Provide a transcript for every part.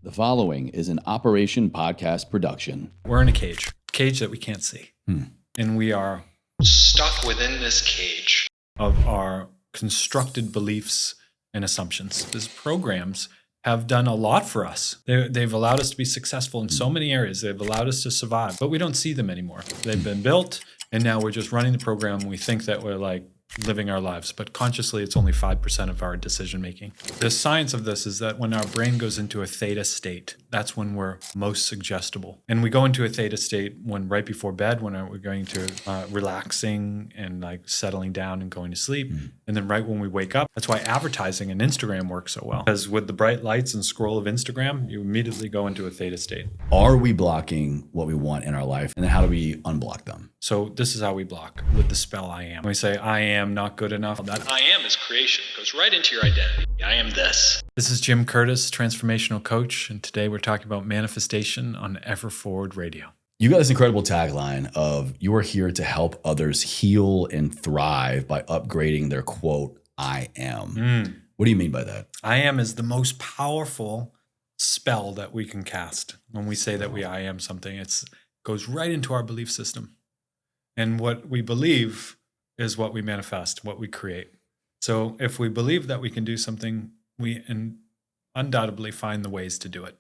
The following is an Operation Podcast production. We're in a cage that we can't see. And we are stuck within this cage of our constructed beliefs and assumptions. These programs have done a lot for us. They've allowed us to be successful in so many areas. They've allowed us to survive, but we don't see them anymore. They've been built, and now we're just running the program. We think that we're like living our lives, but consciously it's only 5% of our decision making. The science of this is that when our brain goes into a theta state, that's when we're most suggestible. And we go into a theta state when right before bed, when we're going to relaxing and like settling down and going to sleep. And then right when we wake up, that's why advertising and Instagram work so well. Because with the bright lights and scroll of Instagram, you immediately go into a theta state. Are we blocking what we want in our life? And then how do we unblock them? So this is how we block with the spell I am. When we say I am not good enough, that I am is creation. It goes right into your identity. I am this. This is Jim Curtis, transformational coach, and today we're talking about manifestation on Ever Forward Radio. You got this incredible tagline of you are here to help others heal and thrive by upgrading their quote, I am. What do you mean by that? I am is the most powerful spell that we can cast. When we say that I am something, it goes right into our belief system. And what we believe is what we manifest, what we create. So if we believe that we can do something, we undoubtedly find the ways to do it.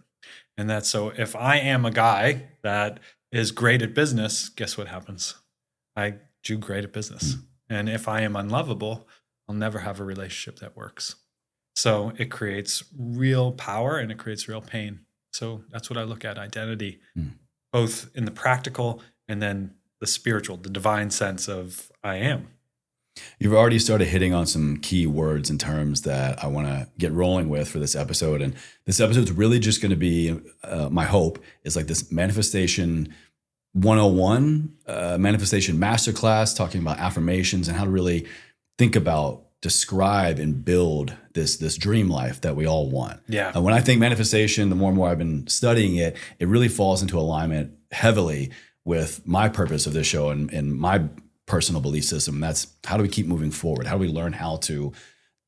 And that's so if I am a guy that is great at business, guess what happens? I do great at business. And if I am unlovable, I'll never have a relationship that works. So it creates real power and it creates real pain. So that's what I look at, identity, both in the practical and then the spiritual, the divine sense of I am. You've already started hitting on some key words and terms that I want to get rolling with for this episode. And this episode is really just going to be, my hope is like this manifestation 101, manifestation masterclass, talking about affirmations and how to really think about, describe and build this dream life that we all want. Yeah. When I think manifestation, the more and more I've been studying it, it really falls into alignment heavily with my purpose of this show and my personal belief system. That's how do we keep moving forward? How do we learn how to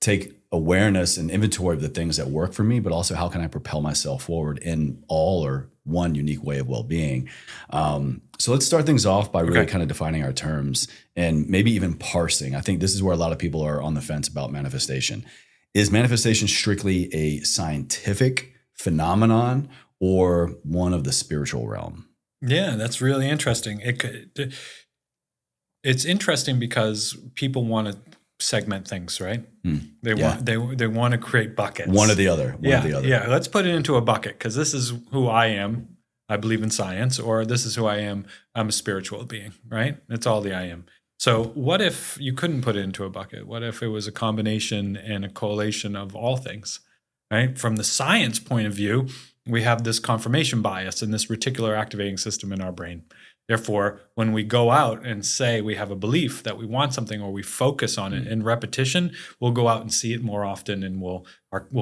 take awareness and inventory of the things that work for me, but also how can I propel myself forward in all or one unique way of well-being? So let's start things off by really kind of defining our terms and maybe even parsing. I think this is where a lot of people are on the fence about manifestation. Is manifestation strictly a scientific phenomenon or one of the spiritual realm? Yeah, that's really interesting. It's interesting because people want to segment things, right? They want to create buckets. One or the other. Yeah. Let's put it into a bucket because this is who I am. I believe in science, or this is who I am. I'm a spiritual being, right? It's all the I am. So what if you couldn't put it into a bucket? What if it was a combination and a collation of all things, right? From the science point of view, we have this confirmation bias and this reticular activating system in our brain. Therefore, when we go out and say we have a belief that we want something or we focus on it in repetition, we'll go out and see it more often and we'll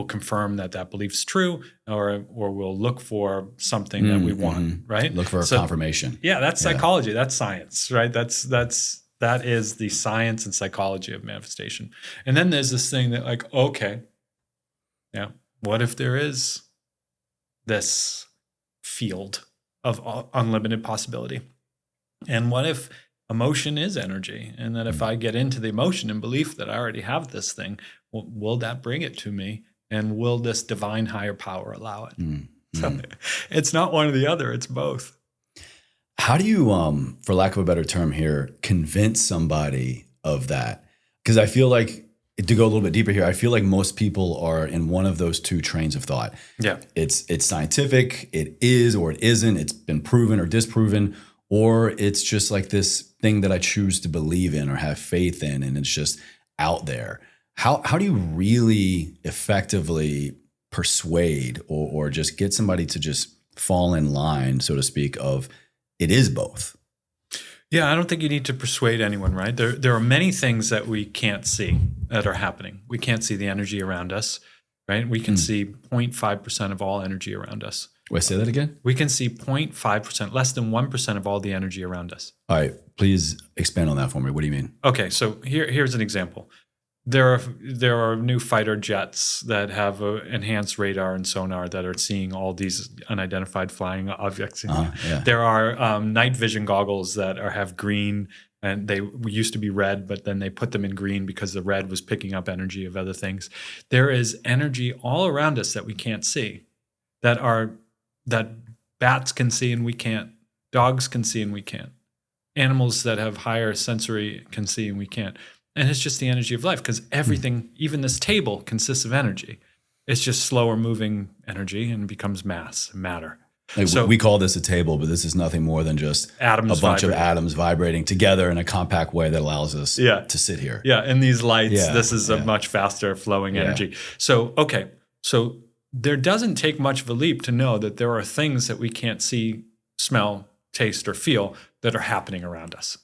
confirm that belief's true or we'll look for something that we want, right? Look for a confirmation. Yeah, that's psychology. That's science, right? That is the science and psychology of manifestation. And then there's this thing that like, okay, yeah, what if there is this field of unlimited possibility? And what if emotion is energy? And that if I get into the emotion and belief that I already have this thing, will that bring it to me? And will this divine higher power allow it? So it's not one or the other, it's both. How do you, for lack of a better term here, convince somebody of that? Because I feel like, to go a little bit deeper here, I feel like most people are in one of those two trains of thought. Yeah. It's scientific, it is or it isn't, it's been proven or disproven, or it's just like this thing that I choose to believe in or have faith in, and it's just out there. How do you really effectively persuade or just get somebody to just fall in line, so to speak, of it is both? Yeah, I don't think you need to persuade anyone, right? There are many things that we can't see that are happening. We can't see the energy around us, right? We can see 0.5% of all energy around us. Wait, say that again? We can see 0.5%, less than 1% of all the energy around us. All right, please expand on that for me. What do you mean? Okay, so here's an example. there are new fighter jets that have enhanced radar and sonar that are seeing all these unidentified flying objects. Yeah. There are night vision goggles that have green, and they used to be red, but then they put them in green because the red was picking up energy of other things. There is energy all around us that we can't see, that bats can see and we can't, dogs can see and we can't, animals that have higher sensory can see and we can't. And it's just the energy of life, because everything, even this table, consists of energy. It's just slower moving energy and becomes matter. Like, so we call this a table, but this is nothing more than just atoms a bunch vibrating. of atoms vibrating together in a compact way that allows us to sit here. Yeah, and these lights, this is a much faster flowing energy. So, okay, so there doesn't take much of a leap to know that there are things that we can't see, smell, taste, or feel that are happening around us.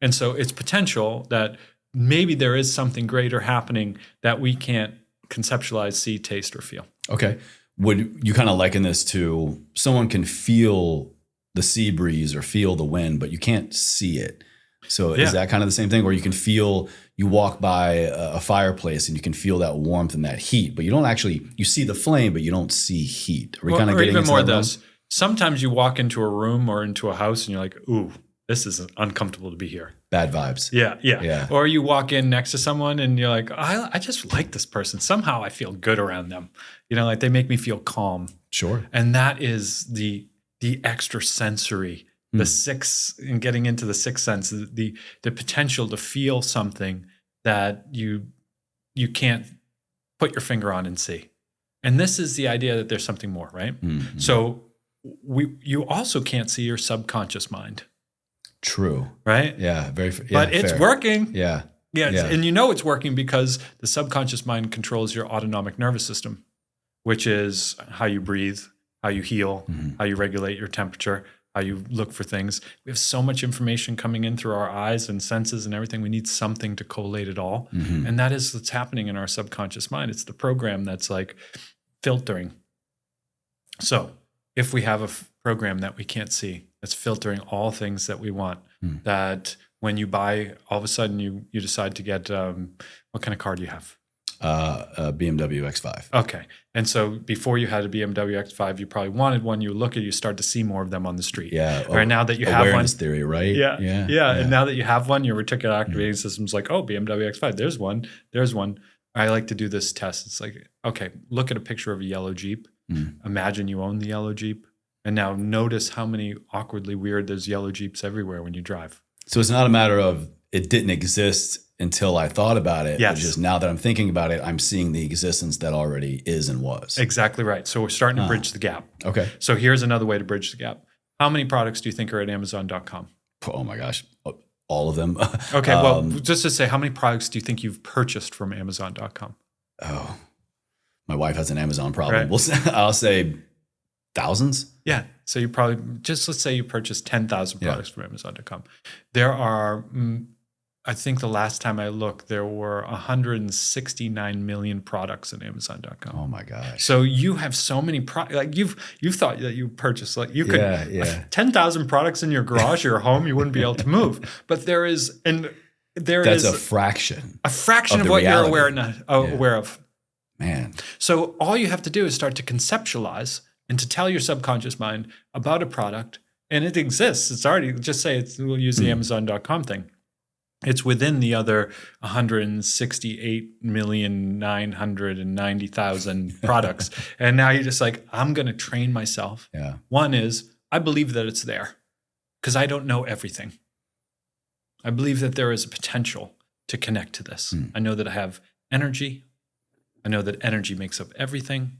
And so it's potential that maybe there is something greater happening that we can't conceptualize, see, taste, or feel. Okay. Would you kind of liken this to someone can feel the sea breeze or feel the wind, but you can't see it? So is that kind of the same thing? Or you can feel, you walk by a fireplace and you can feel that warmth and that heat, but you don't actually, you see the flame, but you don't see heat. Are we kind of getting even into more that this? Sometimes you walk into a room or into a house and you're like, ooh, this is uncomfortable to be here. Bad vibes. Yeah. Or you walk in next to someone and you're like, I just like this person. Somehow I feel good around them. Like they make me feel calm. Sure. And that is the extra sensory, the sixth, and getting into the sixth sense, the potential to feel something that you can't put your finger on and see. And this is the idea that there's something more, right? Mm-hmm. So you also can't see your subconscious mind. True. Right? Yeah. But it's working. Yeah. And it's working because the subconscious mind controls your autonomic nervous system, which is how you breathe, how you heal, how you regulate your temperature, how you look for things. We have so much information coming in through our eyes and senses and everything. We need something to collate it all. Mm-hmm. And that is what's happening in our subconscious mind. It's the program that's like filtering. So if we have a program that we can't see, that's filtering all things that we want, that when you buy, all of a sudden you decide to get, what kind of car do you have? A BMW X5. Okay. And so before you had a BMW X5, you probably wanted one. You look at it, you start to see more of them on the street. Yeah. Right now that you have one. Awareness theory, right? Yeah. And now that you have one, your reticular activating system's like, oh, BMW X5, there's one. I like to do this test. It's like, okay, look at a picture of a yellow Jeep. Imagine you own the yellow Jeep. And now notice how many awkwardly weird there's yellow Jeeps everywhere when you drive. So it's not a matter of it didn't exist until I thought about it. Yes. But just now that I'm thinking about it, I'm seeing the existence that already is and was. Exactly right. So we're starting to bridge the gap. Okay. So here's another way to bridge the gap. How many products do you think are at Amazon.com? Oh my gosh. All of them. Okay. Well, just to say, how many products do you think you've purchased from Amazon.com? Oh, my wife has an Amazon problem. Right. I'll say thousands. Yeah. So you probably, let's say you purchased 10,000 products from Amazon.com. There are, I think the last time I looked, there were 169 million products on Amazon.com. Oh my gosh. So you have so many products, like you've thought that you purchased, like you could, 10,000 products in your garage or your home, you wouldn't be able to move. But that's a fraction. A fraction of what reality. You're aware of. Man. So all you have to do is start to conceptualize and to tell your subconscious mind about a product, and it exists. It's already, just say we'll use the Amazon.com thing. It's within the other 168,990,000 products. And now you're just like, I'm going to train myself. Yeah. One is, I believe that it's there because I don't know everything. I believe that there is a potential to connect to this. I know that I have energy. I know that energy makes up everything.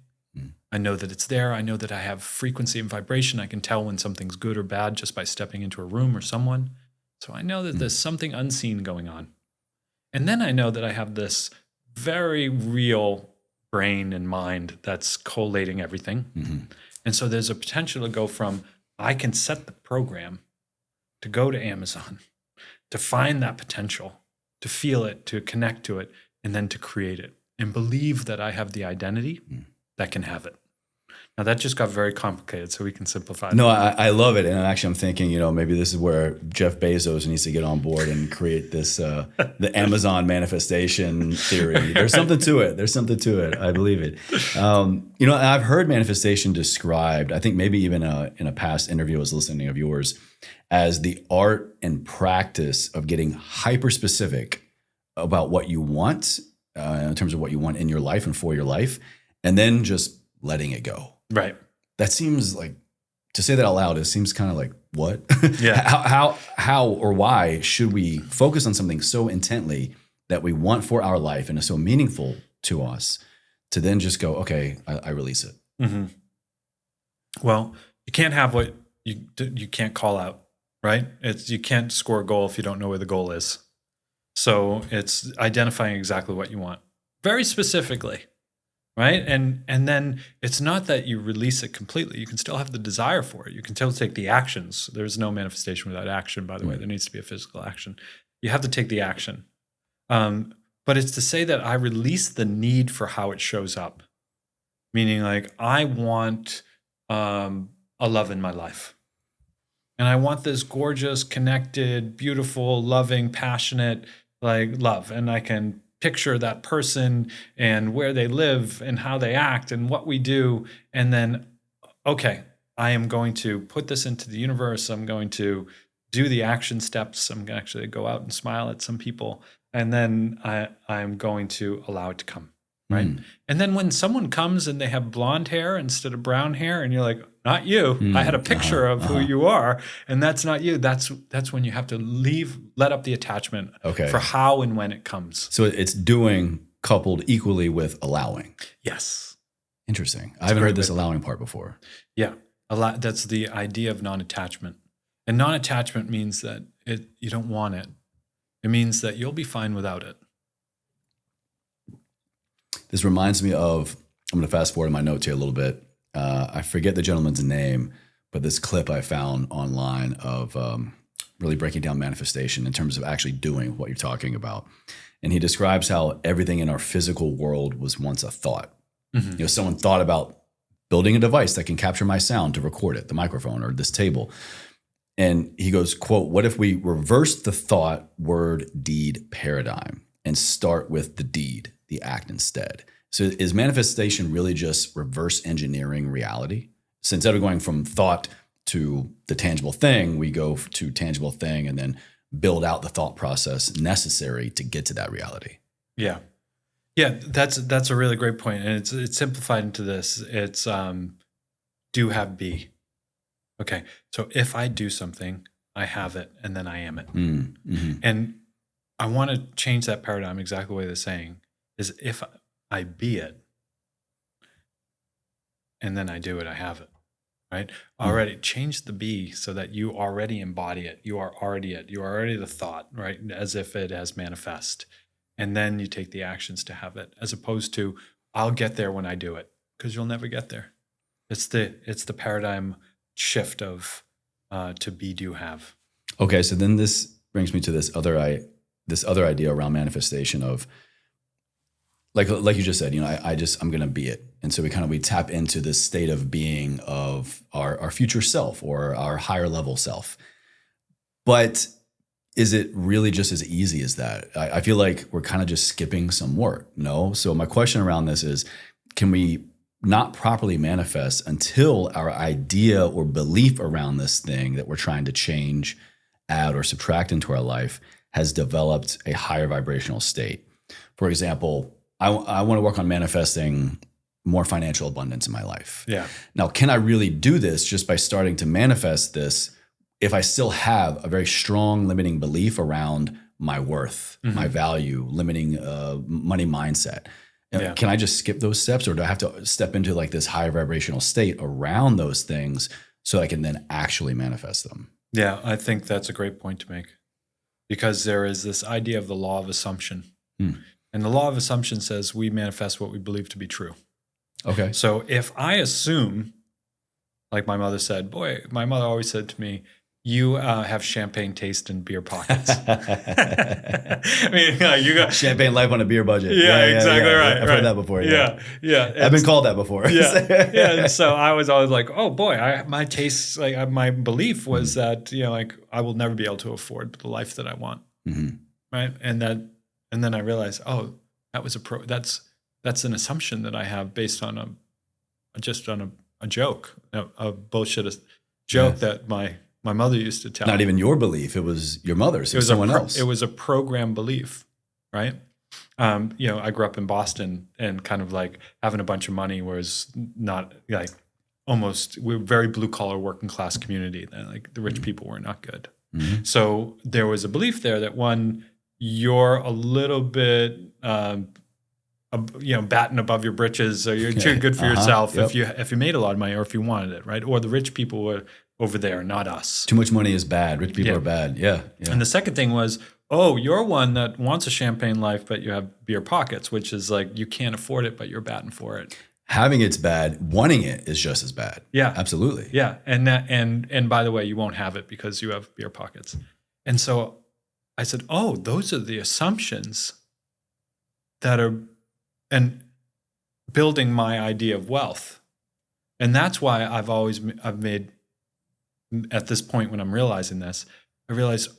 I know that it's there. I know that I have frequency and vibration. I can tell when something's good or bad just by stepping into a room or someone. So I know that there's something unseen going on. And then I know that I have this very real brain and mind that's collating everything. Mm-hmm. And so there's a potential to go from, I can set the program to go to Amazon, to find that potential, to feel it, to connect to it, and then to create it and believe that I have the identity that can have it. Now that just got very complicated, so we can simplify. No, I love it. And actually I'm thinking, maybe this is where Jeff Bezos needs to get on board and create this, the Amazon manifestation theory. There's something to it. I believe it. I've heard manifestation described, I think maybe even in a past interview I was listening of yours, as the art and practice of getting hyper specific about what you want, in terms of what you want in your life and for your life, and then just letting it go. Right. That seems like, to say that out loud, it seems kind of like, what? Yeah. How or why should we focus on something so intently that we want for our life and is so meaningful to us, to then just go, okay, I release it? Mm-hmm. Well, you can't have what you can't call out, right? You can't score a goal if you don't know where the goal is. So it's identifying exactly what you want, very specifically. Right. And then it's not that you release it completely. You can still have the desire for it. You can still take the actions. There's no manifestation without action, by the way. There needs to be a physical action. You have to take the action. But it's to say that I release the need for how it shows up. Meaning, like, I want a love in my life. And I want this gorgeous, connected, beautiful, loving, passionate, like, love. And I can picture that person and where they live and how they act and what we do. And then, okay, I am going to put this into the universe. I'm going to do the action steps. I'm going to actually go out and smile at some people. And then I'm going to allow it to come. Right. And then when someone comes and they have blonde hair instead of brown hair, and you're like, not you. I had a picture of who you are, and that's not you. That's when you have to let up the attachment for how and when it comes. So it's doing coupled equally with allowing. Yes. Interesting. I haven't heard this allowing part before. Yeah. That's the idea of non-attachment. And non-attachment means that you don't want it. It means that you'll be fine without it. This reminds me of, I'm going to fast forward in my notes here a little bit. I forget the gentleman's name, but this clip I found online of really breaking down manifestation in terms of actually doing what you're talking about. And he describes how everything in our physical world was once a thought. Mm-hmm. Someone thought about building a device that can capture my sound to record it, the microphone or this table. And he goes, quote, what if we reverse the thought, word, deed paradigm and start with the deed, the act instead? So is manifestation really just reverse engineering reality? So instead of going from thought to the tangible thing, we go to tangible thing and then build out the thought process necessary to get to that reality. Yeah. Yeah, that's a really great point. And it's simplified into this. It's do, have, be. Okay. So if I do something, I have it, and then I am it. Mm-hmm. And I want to change that paradigm exactly the way they're saying is if I be it, and then I do it, I have it, right? Already change the be so that you already embody it. You are already it. You are already the thought, right? As if it has manifest. And then you take the actions to have it, as opposed to I'll get there when I do it, because you'll never get there. It's the paradigm shift of to be, do, have. Okay, so then this brings me to this other idea around manifestation of like you just said, I'm going to be it. And so we tap into this state of being of our future self or our higher level self. But is it really just as easy as that? I feel like we're kind of just skipping some work, no? So my question around this is, can we not properly manifest until our idea or belief around this thing that we're trying to change, add, or subtract into our life has developed a higher vibrational state? For example, I want to work on manifesting more financial abundance in my life. Yeah. Now, can I really do this just by starting to manifest this if I still have a very strong limiting belief around my worth, my value, limiting money mindset? Yeah. Can I just skip those steps, or do I have to step into like this higher vibrational state around those things so I can then actually manifest them? Yeah, I think that's a great point to make, because there is this idea of the law of assumption. And the law of assumption says we manifest what we believe to be true. Okay. So if I assume, like my mother said, my mother always said to me, you have champagne taste and beer pockets. I mean, you got champagne life on a beer budget. Yeah, exactly right. I've heard that before. Yeah. I've been called that before. Yeah. And so I was always like, oh boy, my taste, like my belief was that, like I will never be able to afford the life that I want. Mm-hmm. Right. And then I realized, oh, that was that's an assumption that I have based on a joke, a bullshit joke that my mother used to tell. Not even your belief; it was your mother's. It was someone else. It was a program belief, right? I grew up in Boston, and kind of like having a bunch of money was not like we're very blue collar working class community. Like the rich people were not good. Mm-hmm. So there was a belief there that you're a little bit batting above your britches, or you're too good for yourself if you made a lot of money, or if you wanted it, right? Or the rich people were over there, not us. Too much money is bad. Rich people are bad. Yeah. And the second thing was, you're one that wants a champagne life, but you have beer pockets, which is like you can't afford it, but you're batting for it. Having it's bad. Wanting it is just as bad. Yeah, absolutely. Yeah, and by the way, you won't have it because you have beer pockets. And so I said, those are the assumptions that are and building my idea of wealth. And that's why I've made, at this point when I'm realizing this, I realized,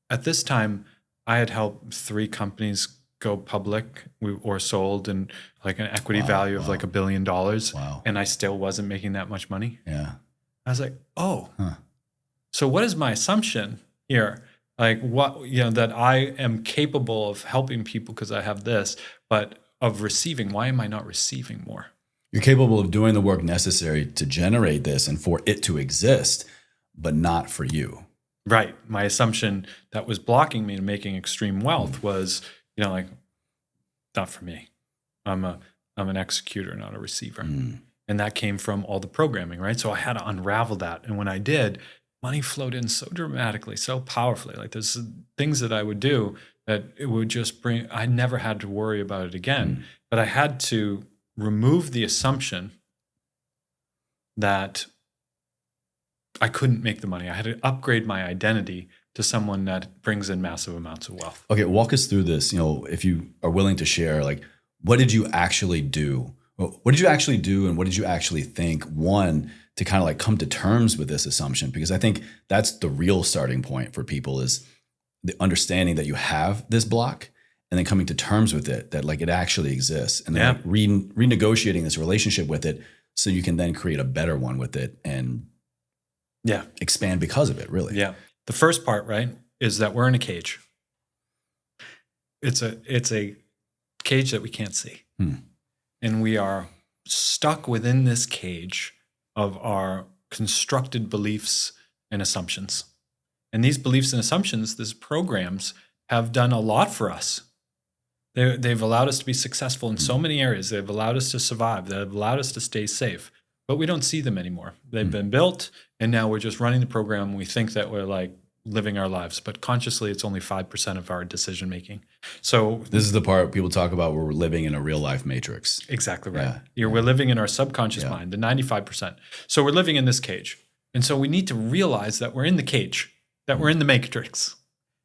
at this time I had helped 3 companies go public or sold, and like an equity value of like $1 billion. Wow. And I still wasn't making that much money. Yeah. I was like, so what is my assumption here? Like that I am capable of helping people because I have this, but of receiving, why am I not receiving more? You're capable of doing the work necessary to generate this and for it to exist, but not for you. Right. My assumption that was blocking me to making extreme wealth was, like, not for me. I'm an executor, not a receiver. And that came from all the programming, right? So I had to unravel that. And when I did, money flowed in so dramatically, so powerfully. Like there's things that I would do that it would just I never had to worry about it again. But I had to remove the assumption that I couldn't make the money. I had to upgrade my identity to someone that brings in massive amounts of wealth. Okay, walk us through this. If you are willing to share, like, what did you actually do? What did you actually do, and what did you actually think? One, to kind of like come to terms with this assumption, because I think that's the real starting point for people, is the understanding that you have this block, and then coming to terms with it, that like it actually exists, and then like renegotiating this relationship with it so you can then create a better one with it and expand because of it, really. Yeah. The first part, right, is that we're in a cage. It's a cage that we can't see. And we are stuck within this cage of our constructed beliefs and assumptions. And these beliefs and assumptions, these programs, have done a lot for us. They've allowed us to be successful in so many areas. They've allowed us to survive. They've allowed us to stay safe. But we don't see them anymore. They've been built, and now we're just running the program. And we think that we're like living our lives, but consciously it's only 5% of our decision making. So this is the part people talk about where we're living in a real life matrix. Exactly right. We're living in our subconscious mind, the 95%. So we're living in this cage. And so we need to realize that we're in the cage, that we're in the matrix.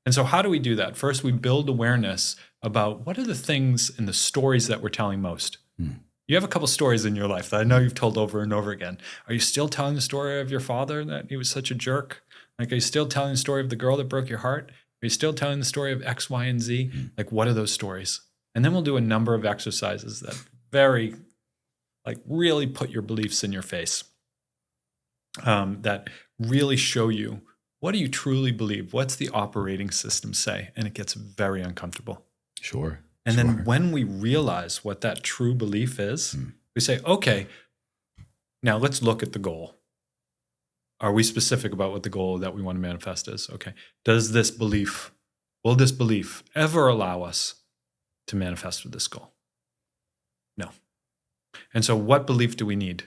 And so how do we do that? First, we build awareness about what are the things and the stories that we're telling most. You have a couple stories in your life that I know you've told over and over again. Are you still telling the story of your father, that he was such a jerk? Like, are you still telling the story of the girl that broke your heart? Are you still telling the story of X, Y, and Z? Like, what are those stories? And then we'll do a number of exercises that really put your beliefs in your face, that really show you, what do you truly believe? What's the operating system say? And it gets very uncomfortable. Sure. And then when we realize what that true belief is, we say, okay, now let's look at the goal. Are we specific about what the goal that we want to manifest is? Okay. Will this belief ever allow us to manifest with this goal? No. And so what belief do we need?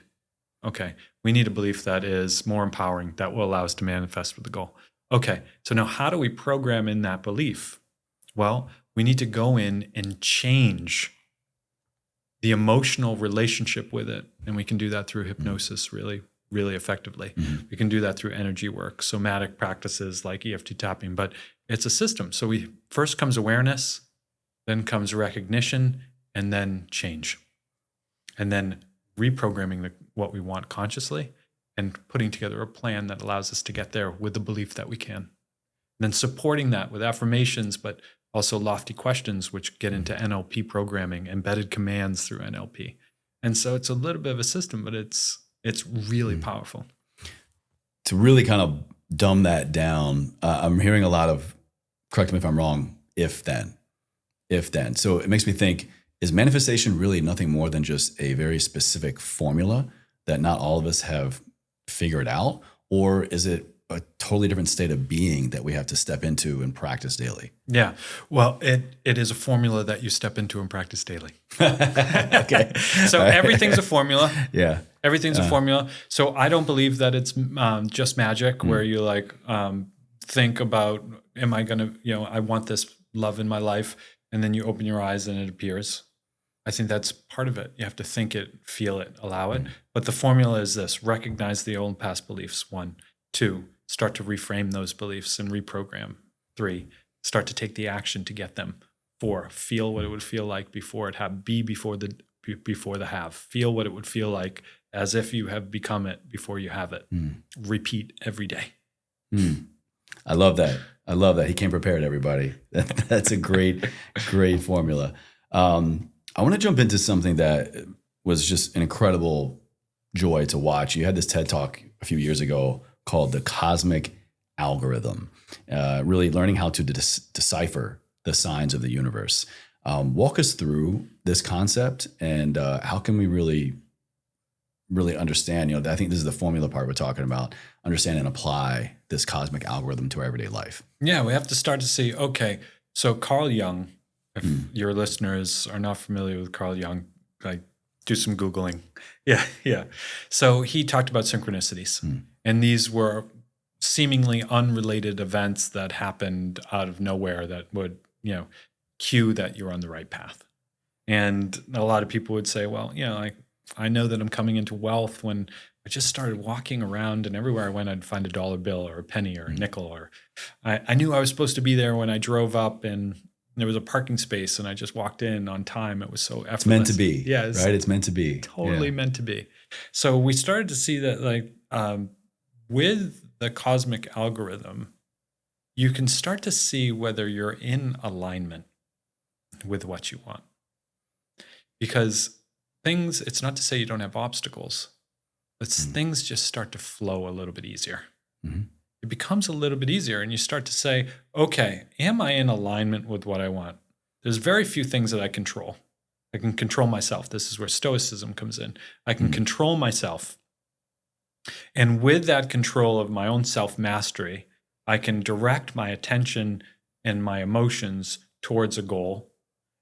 Okay. We need a belief that is more empowering, that will allow us to manifest with the goal. Okay. So now how do we program in that belief? Well, we need to go in and change the emotional relationship with it. And we can do that through hypnosis really really effectively. Mm-hmm. We can do that through energy work, somatic practices like EFT tapping, but it's a system. So first comes awareness, then comes recognition, and then change. And then reprogramming what we want consciously and putting together a plan that allows us to get there with the belief that we can. And then supporting that with affirmations, but also lofty questions, which get into NLP programming, embedded commands through NLP. And so it's a little bit of a system, but it's really powerful. To really kind of dumb that down, I'm hearing a lot of, correct me if I'm wrong, if then. So it makes me think, is manifestation really nothing more than just a very specific formula that not all of us have figured out? Or is it a totally different state of being that we have to step into and practice daily? Yeah. Well, it is a formula that you step into and practice daily. Okay. So everything's a formula. Yeah. Everything's a formula. So I don't believe that it's just magic where you like think about, am I going to, I want this love in my life, and then you open your eyes and it appears. I think that's part of it. You have to think it, feel it, allow it. But the formula is this: recognize the old past beliefs. 1, 2, start to reframe those beliefs and reprogram. 3, start to take the action to get them. 4, feel what it would feel like before it have. Be before the have. Feel what it would feel like as if you have become it before you have it. Repeat every day. I love that. He came prepared, everybody. That's a great formula. I want to jump into something that was just an incredible joy to watch. You had this TED Talk a few years ago called The Cosmic Algorithm, really learning how to decipher the signs of the universe. Walk us through this concept and how can we really understand, I think this is the formula part we're talking about, understand and apply this cosmic algorithm to our everyday life. Yeah, we have to start to see, okay, so Carl Jung, if your listeners are not familiar with Carl Jung, like do some Googling. Yeah. So he talked about synchronicities. And these were seemingly unrelated events that happened out of nowhere that would, cue that you're on the right path. And a lot of people would say, well, I know that I'm coming into wealth when I just started walking around, and everywhere I went, I'd find a dollar bill or a penny or a nickel. Or I knew I was supposed to be there when I drove up and there was a parking space and I just walked in on time. It was so effortless. It's meant to be. Yeah, right? It's meant to be. Totally meant to be. So we started to see that with the cosmic algorithm, you can start to see whether you're in alignment with what you want. Because it's not to say you don't have obstacles, but things just start to flow a little bit easier. It becomes a little bit easier, and you start to say, okay, am I in alignment with what I want? There's very few things that I control. I can control myself. This is where Stoicism comes in. I can control myself. And with that control of my own self-mastery, I can direct my attention and my emotions towards a goal.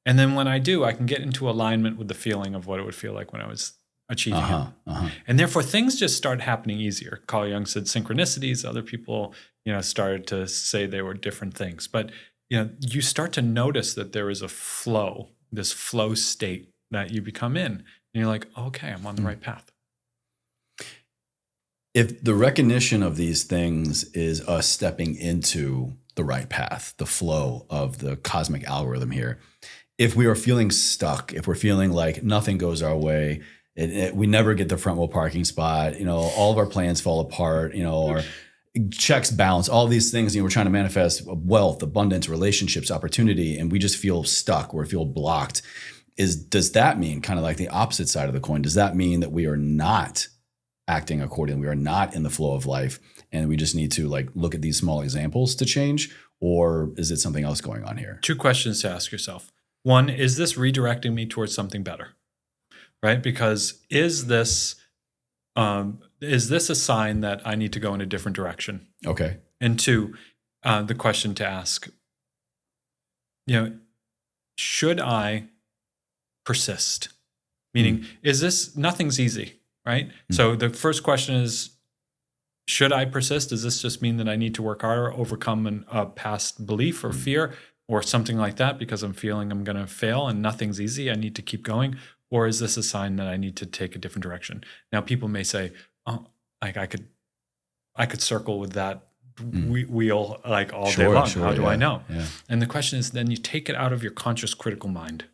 And then when I do, I can get into alignment with the feeling of what it would feel like when I was achieving it. And therefore, things just start happening easier. Carl Jung said synchronicities. Other people, started to say they were different things. But, you start to notice that there is a flow, this flow state that you become in. And you're like, okay, I'm on the right path. If the recognition of these things is us stepping into the right path, the flow of the cosmic algorithm here, if we are feeling stuck, if we're feeling like nothing goes our way, we never get the front row parking spot, all of our plans fall apart, our checks bounce, all these things, we're trying to manifest wealth, abundance, relationships, opportunity, and we just feel stuck, we feel blocked. Does that mean, kind of like the opposite side of the coin, does that mean that we are not acting accordingly, we are not in the flow of life, and we just need to look at these small examples to change? Or is it something else going on here? 2 questions to ask yourself. 1, is this redirecting me towards something better? Right? Because is this a sign that I need to go in a different direction? Okay. And 2, the question to ask, should I persist? Meaning, is this, nothing's easy, right? So the first question is, should I persist? Does this just mean that I need to work harder, overcome a past belief or fear or something like that because I'm feeling I'm going to fail and nothing's easy, I need to keep going? Or is this a sign that I need to take a different direction? Now, people may say, oh, like I could circle with that wheel like all day Sure, long. sure, How do I know? Yeah. And the question is, then you take it out of your conscious critical mind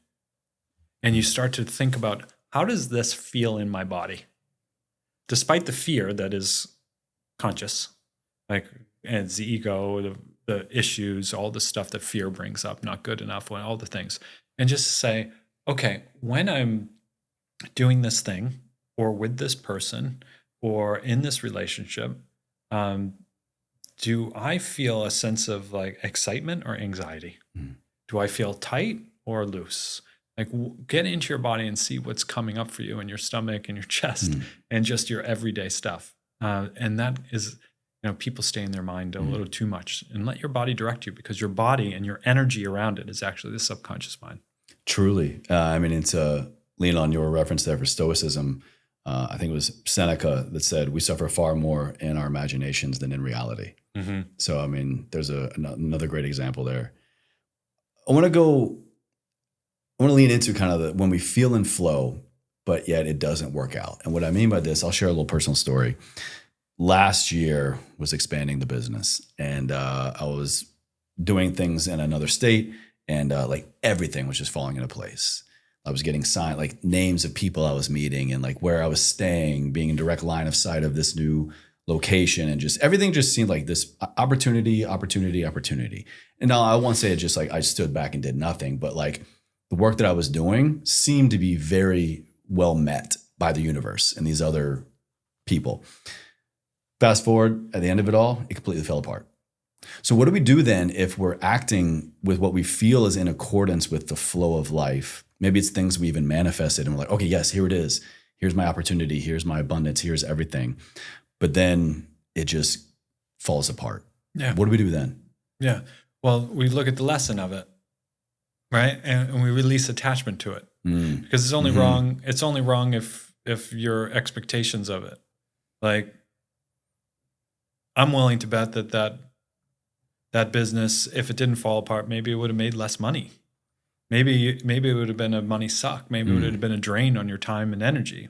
and you start to think about, how does this feel in my body? Despite the fear that is conscious, like, and it's the ego, the issues, all the stuff that fear brings up, not good enough, all the things. And just say, okay, when I'm doing this thing or with this person or in this relationship, do I feel a sense of like excitement or anxiety? Do I feel tight or loose? Like, get into your body and see what's coming up for you in your stomach and your chest and just your everyday stuff. And that is, people stay in their mind a little too much, and let your body direct you, because your body and your energy around it is actually the subconscious mind. Truly. I mean, it's lean on your reference there for Stoicism. I think it was Seneca that said, we suffer far more in our imaginations than in reality. So, I mean, there's another great example there. I want to lean into kind of when we feel in flow, but yet it doesn't work out. And what I mean by this, I'll share a little personal story. Last year was expanding the business, and I was doing things in another state, and like everything was just falling into place. I was getting signed, like names of people I was meeting and like where I was staying, being in direct line of sight of this new location, and just everything just seemed like this opportunity. And now I won't say it just like I stood back and did nothing, but like the work that I was doing seemed to be very well met by the universe and these other people. Fast forward, at the end of it all, it completely fell apart. So what do we do then if we're acting with what we feel is in accordance with the flow of life? Maybe it's things we even manifested and we're like, okay, yes, here it is. Here's my opportunity. Here's my abundance. Here's everything. But then it just falls apart. Yeah. What do we do then? Yeah. Well, we look at the lesson of it, right? And we release attachment to it, because it's only wrong. It's only wrong if your expectations of it, like, I'm willing to bet that business, if it didn't fall apart, maybe it would have made less money. Maybe it would have been a money suck. Maybe it would have been a drain on your time and energy.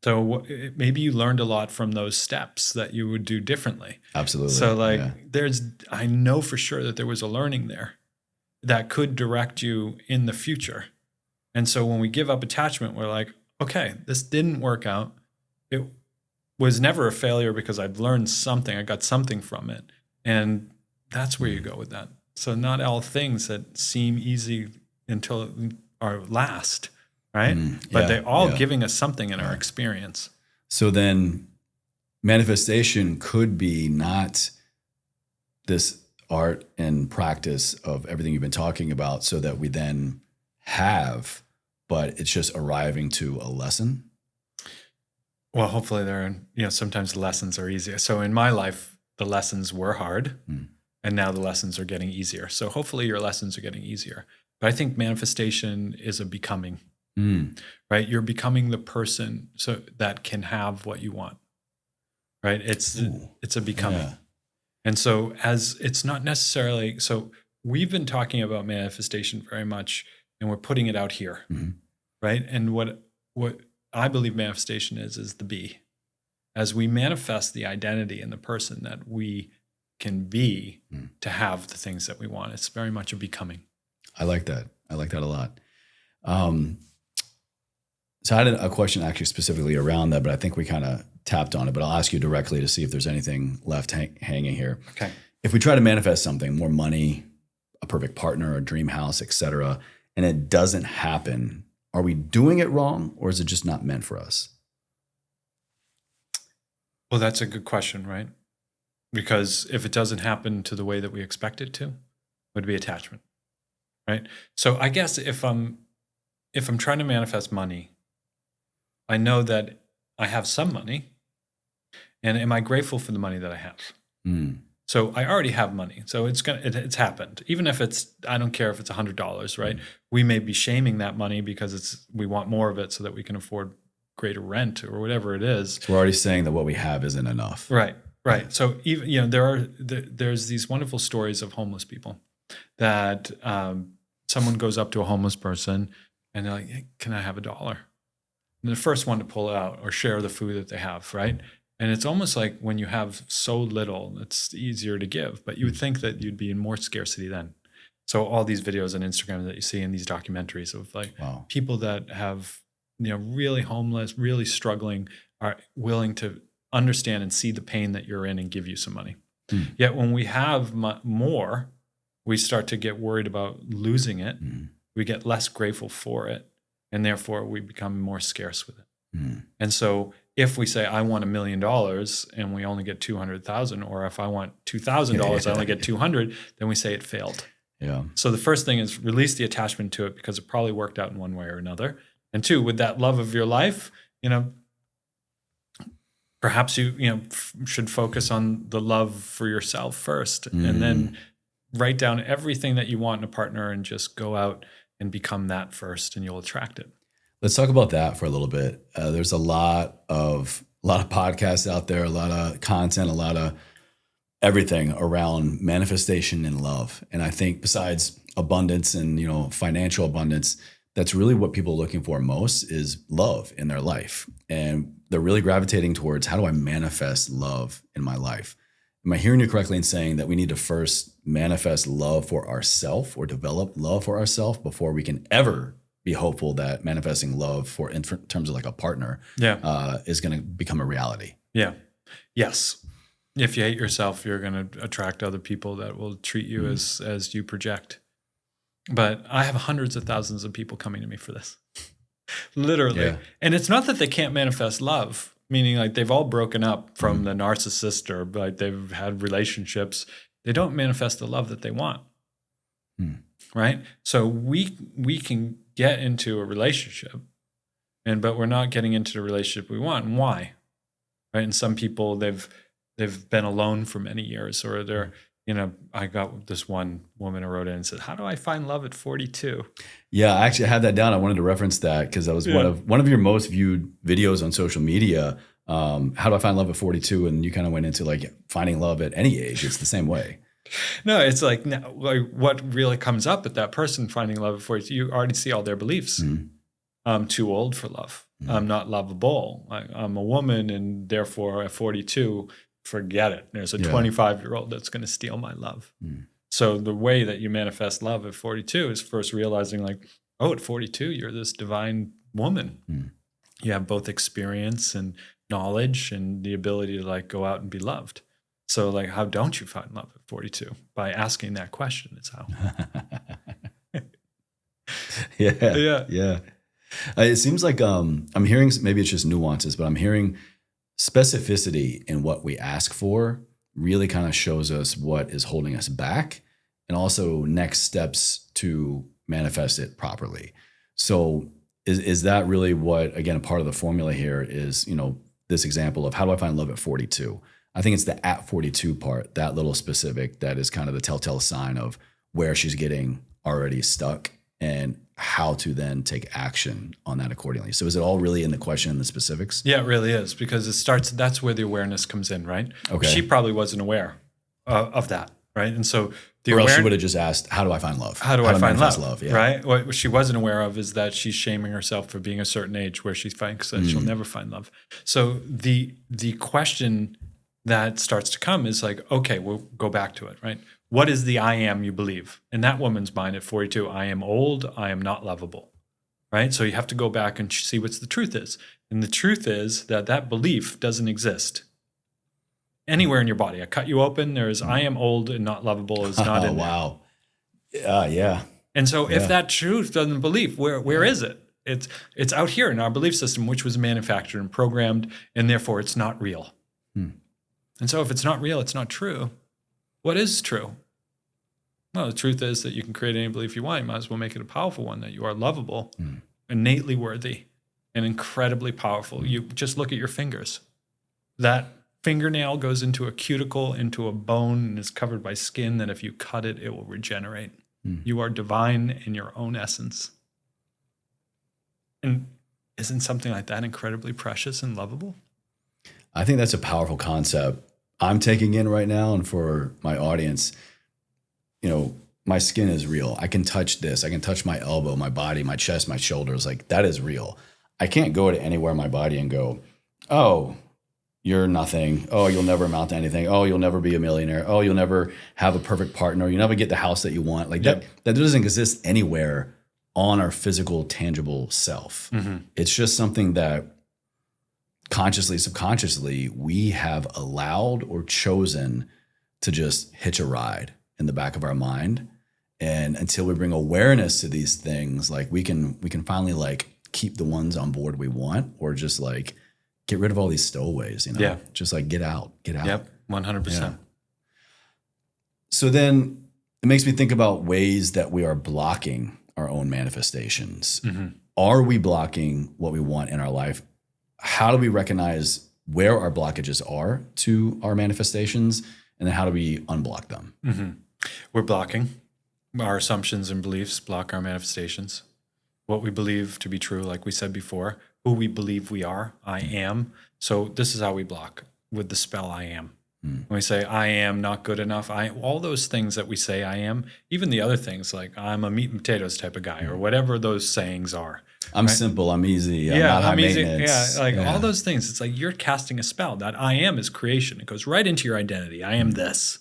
So maybe you learned a lot from those steps that you would do differently. Absolutely. So like, I know for sure that there was a learning there that could direct you in the future. And so when we give up attachment, we're like, okay, this didn't work out. It was never a failure because I've learned something. I got something from it. And that's where you go with that. So not all things that seem easy until are last, right? But they're all giving us something in our experience. So then manifestation could be not this art and practice of everything you've been talking about, so that we then have, but it's just arriving to a lesson. Well, hopefully sometimes the lessons are easier. So in my life, the lessons were hard, and now the lessons are getting easier. So hopefully your lessons are getting easier. But I think manifestation is a becoming, right? You're becoming the person so that can have what you want, right? It's a becoming. Yeah. And so it's not necessarily, so we've been talking about manifestation very much, and we're putting it out here, right? And what I believe manifestation is the be. As we manifest the identity in the person that we can be to have the things that we want, it's very much a becoming. I like that. I like that a lot. So I had a question actually specifically around that, but I think we kind of tapped on it, but I'll ask you directly to see if there's anything left hanging here. Okay. If we try to manifest something, more money, a perfect partner, a dream house, etc., and it doesn't happen, are we doing it wrong, or is it just not meant for us? Well, that's a good question, right? Because if it doesn't happen to the way that we expect it to, it would be attachment, right? So I guess if I'm trying to manifest money, I know that I have some money, and am I grateful for the money that I have? So I already have money, so it's happened. Even if I don't care if it's $100, right? We may be shaming that money because we want more of it so that we can afford greater rent or whatever it is. So we're already saying that what we have isn't enough. Right. So even there's these wonderful stories of homeless people that someone goes up to a homeless person and they're like, hey, "Can I have $1?" And the first one to pull it out or share the food that they have, right? And it's almost like when you have so little, it's easier to give, but you would think that you'd be in more scarcity then. So all these videos on Instagram that you see in these documentaries of like people that have, really homeless, really struggling, are willing to understand and see the pain that you're in and give you some money. Yet when we have more, we start to get worried about losing it. We get less grateful for it. And therefore we become more scarce with it. And so if we say, I want $1 million and we only get 200,000, or if I want $2,000, I only get 200, then we say it failed. Yeah. So the first thing is release the attachment to it, because it probably worked out in one way or another. And two, with that love of your life, perhaps you should focus on the love for yourself first, and then write down everything that you want in a partner and just go out and become that first, and you'll attract it. Let's talk about that for a little bit. There's a lot of podcasts out there, a lot of content, a lot of everything around manifestation and love. And I think besides abundance and, financial abundance, that's really what people are looking for most is love in their life. And they're really gravitating towards, how do I manifest love in my life? Am I hearing you correctly in saying that we need to first manifest love for ourselves, or develop love for ourselves, before we can ever be hopeful that manifesting love for, in terms of like a partner, is going to become a reality? Yeah. Yes. If you hate yourself, you're going to attract other people that will treat you as you project. But I have hundreds of thousands of people coming to me for this. Literally. Yeah. And it's not that they can't manifest love, meaning like they've all broken up from the narcissist, or like they've had relationships. They don't manifest the love that they want. Right? So we can get into a relationship, but we're not getting into the relationship we want. And why? Right? And some people, they've been alone for many years, or they're, I got this one woman who wrote in and said, how do I find love at 42? Yeah, I actually had that down. I wanted to reference that because that was one of your most viewed videos on social media. How do I find love at 42? And you kind of went into like finding love at any age. It's the same way. No, it's like what really comes up at that person finding love at 42, you already see all their beliefs. I'm too old for love. I'm not lovable. I'm a woman, and therefore at 42, forget it. There's a 25-year-old that's going to steal my love. So the way that you manifest love at 42 is first realizing like, at 42, you're this divine woman. You have both experience and knowledge and the ability to like go out and be loved. So like, how don't you find love at 42? By asking that question is how. Yeah. It seems like I'm hearing, maybe it's just nuances, but I'm hearing specificity in what we ask for really kind of shows us what is holding us back, and also next steps to manifest it properly. So is that really what, again, a part of the formula here is, this example of how do I find love at 42? I think it's the at 42 part, that little specific, that is kind of the telltale sign of where she's getting already stuck and how to then take action on that accordingly. So is it all really in the question and the specifics? Yeah, it really is, because that's where the awareness comes in, right? Okay. She probably wasn't aware of that, right? And so or else she would have just asked, how do I find love? How do I find love? Yeah. Right? What she wasn't aware of is that she's shaming herself for being a certain age where she thinks that she'll never find love. So the question that starts to come is like, okay, we'll go back to it, right? What is the I am you believe? In that woman's mind at 42, I am old, I am not lovable, right? So you have to go back and see what the truth is. And the truth is that belief doesn't exist anywhere in your body. I cut you open, there's I am old and not lovable is not in there. Wow. Yeah. And so if that truth doesn't believe, where is it? It's out here in our belief system, which was manufactured and programmed, and therefore it's not real. And so if it's not real, it's not true. What is true? Well, the truth is that you can create any belief you want. You might as well make it a powerful one, that you are lovable, innately worthy, and incredibly powerful. You just look at your fingers. That fingernail goes into a cuticle, into a bone, and is covered by skin that if you cut it, it will regenerate. You are divine in your own essence. And isn't something like that incredibly precious and lovable? I think that's a powerful concept I'm taking in right now. And for my audience, my skin is real. I can touch this. I can touch my elbow, my body, my chest, my shoulders. Like, that is real. I can't go to anywhere in my body and go, oh, you're nothing. Oh, you'll never amount to anything. Oh, you'll never be a millionaire. Oh, you'll never have a perfect partner. You'll never get the house that you want. Like that doesn't exist anywhere on our physical, tangible self. It's just something that consciously, subconsciously, we have allowed or chosen to just hitch a ride in the back of our mind. And until we bring awareness to these things, like we can finally like keep the ones on board we want, or just like get rid of all these stowaways, you know? Yeah. Just like get out. Yep, 100%. Yeah. So then it makes me think about ways that we are blocking our own manifestations. Are we blocking what we want in our life? How do we recognize where our blockages are to our manifestations? And then how do we unblock them? We're blocking. Our assumptions and beliefs block our manifestations. What we believe to be true, like we said before, who we believe we are, I am. So this is how we block with the spell I am. When we say I am not good enough, all those things that we say I am, even the other things like I'm a meat and potatoes type of guy or whatever those sayings are. I'm simple, I'm easy, I'm not high maintenance. All those things. It's like you're casting a spell. That I am is creation. It goes right into your identity. I am this.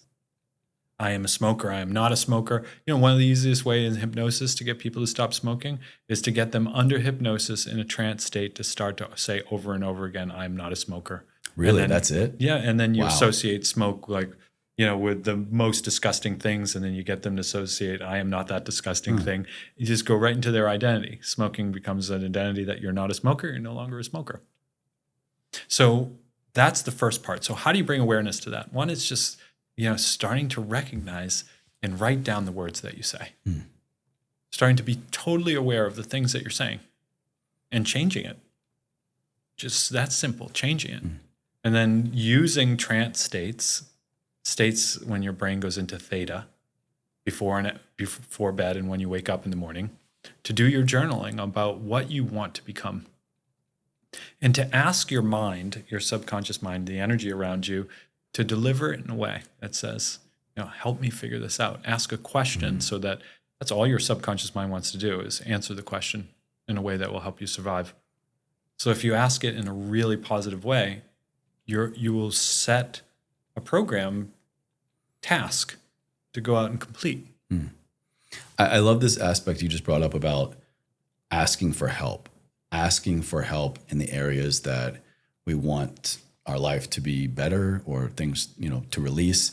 I am a smoker. I am not a smoker. You know, one of the easiest ways in hypnosis to get people to stop smoking is to get them under hypnosis in a trance state to start to say over and over again, I'm not a smoker. Really? Then, that's it? Yeah. And then you associate smoke like, you know, with the most disgusting things. And then you get them to associate, I am not that disgusting thing. You just go right into their identity. Smoking becomes an identity that you're not a smoker. You're no longer a smoker. So that's the first part. So how do you bring awareness to that? One is just, you know, starting to recognize and write down the words that you say. Starting to be totally aware of the things that you're saying and changing it. Just that simple, changing it. And then using trance states when your brain goes into theta before bed and when you wake up in the morning, to do your journaling about what you want to become. And to ask your mind, your subconscious mind, the energy around you, to deliver it in a way that says, you know, help me figure this out. Ask a question so that's all your subconscious mind wants to do is answer the question in a way that will help you survive. So if you ask it in a really positive way, you will set a program task to go out and complete. I love this aspect you just brought up about asking for help in the areas that we want our life to be better or things, you know, to release.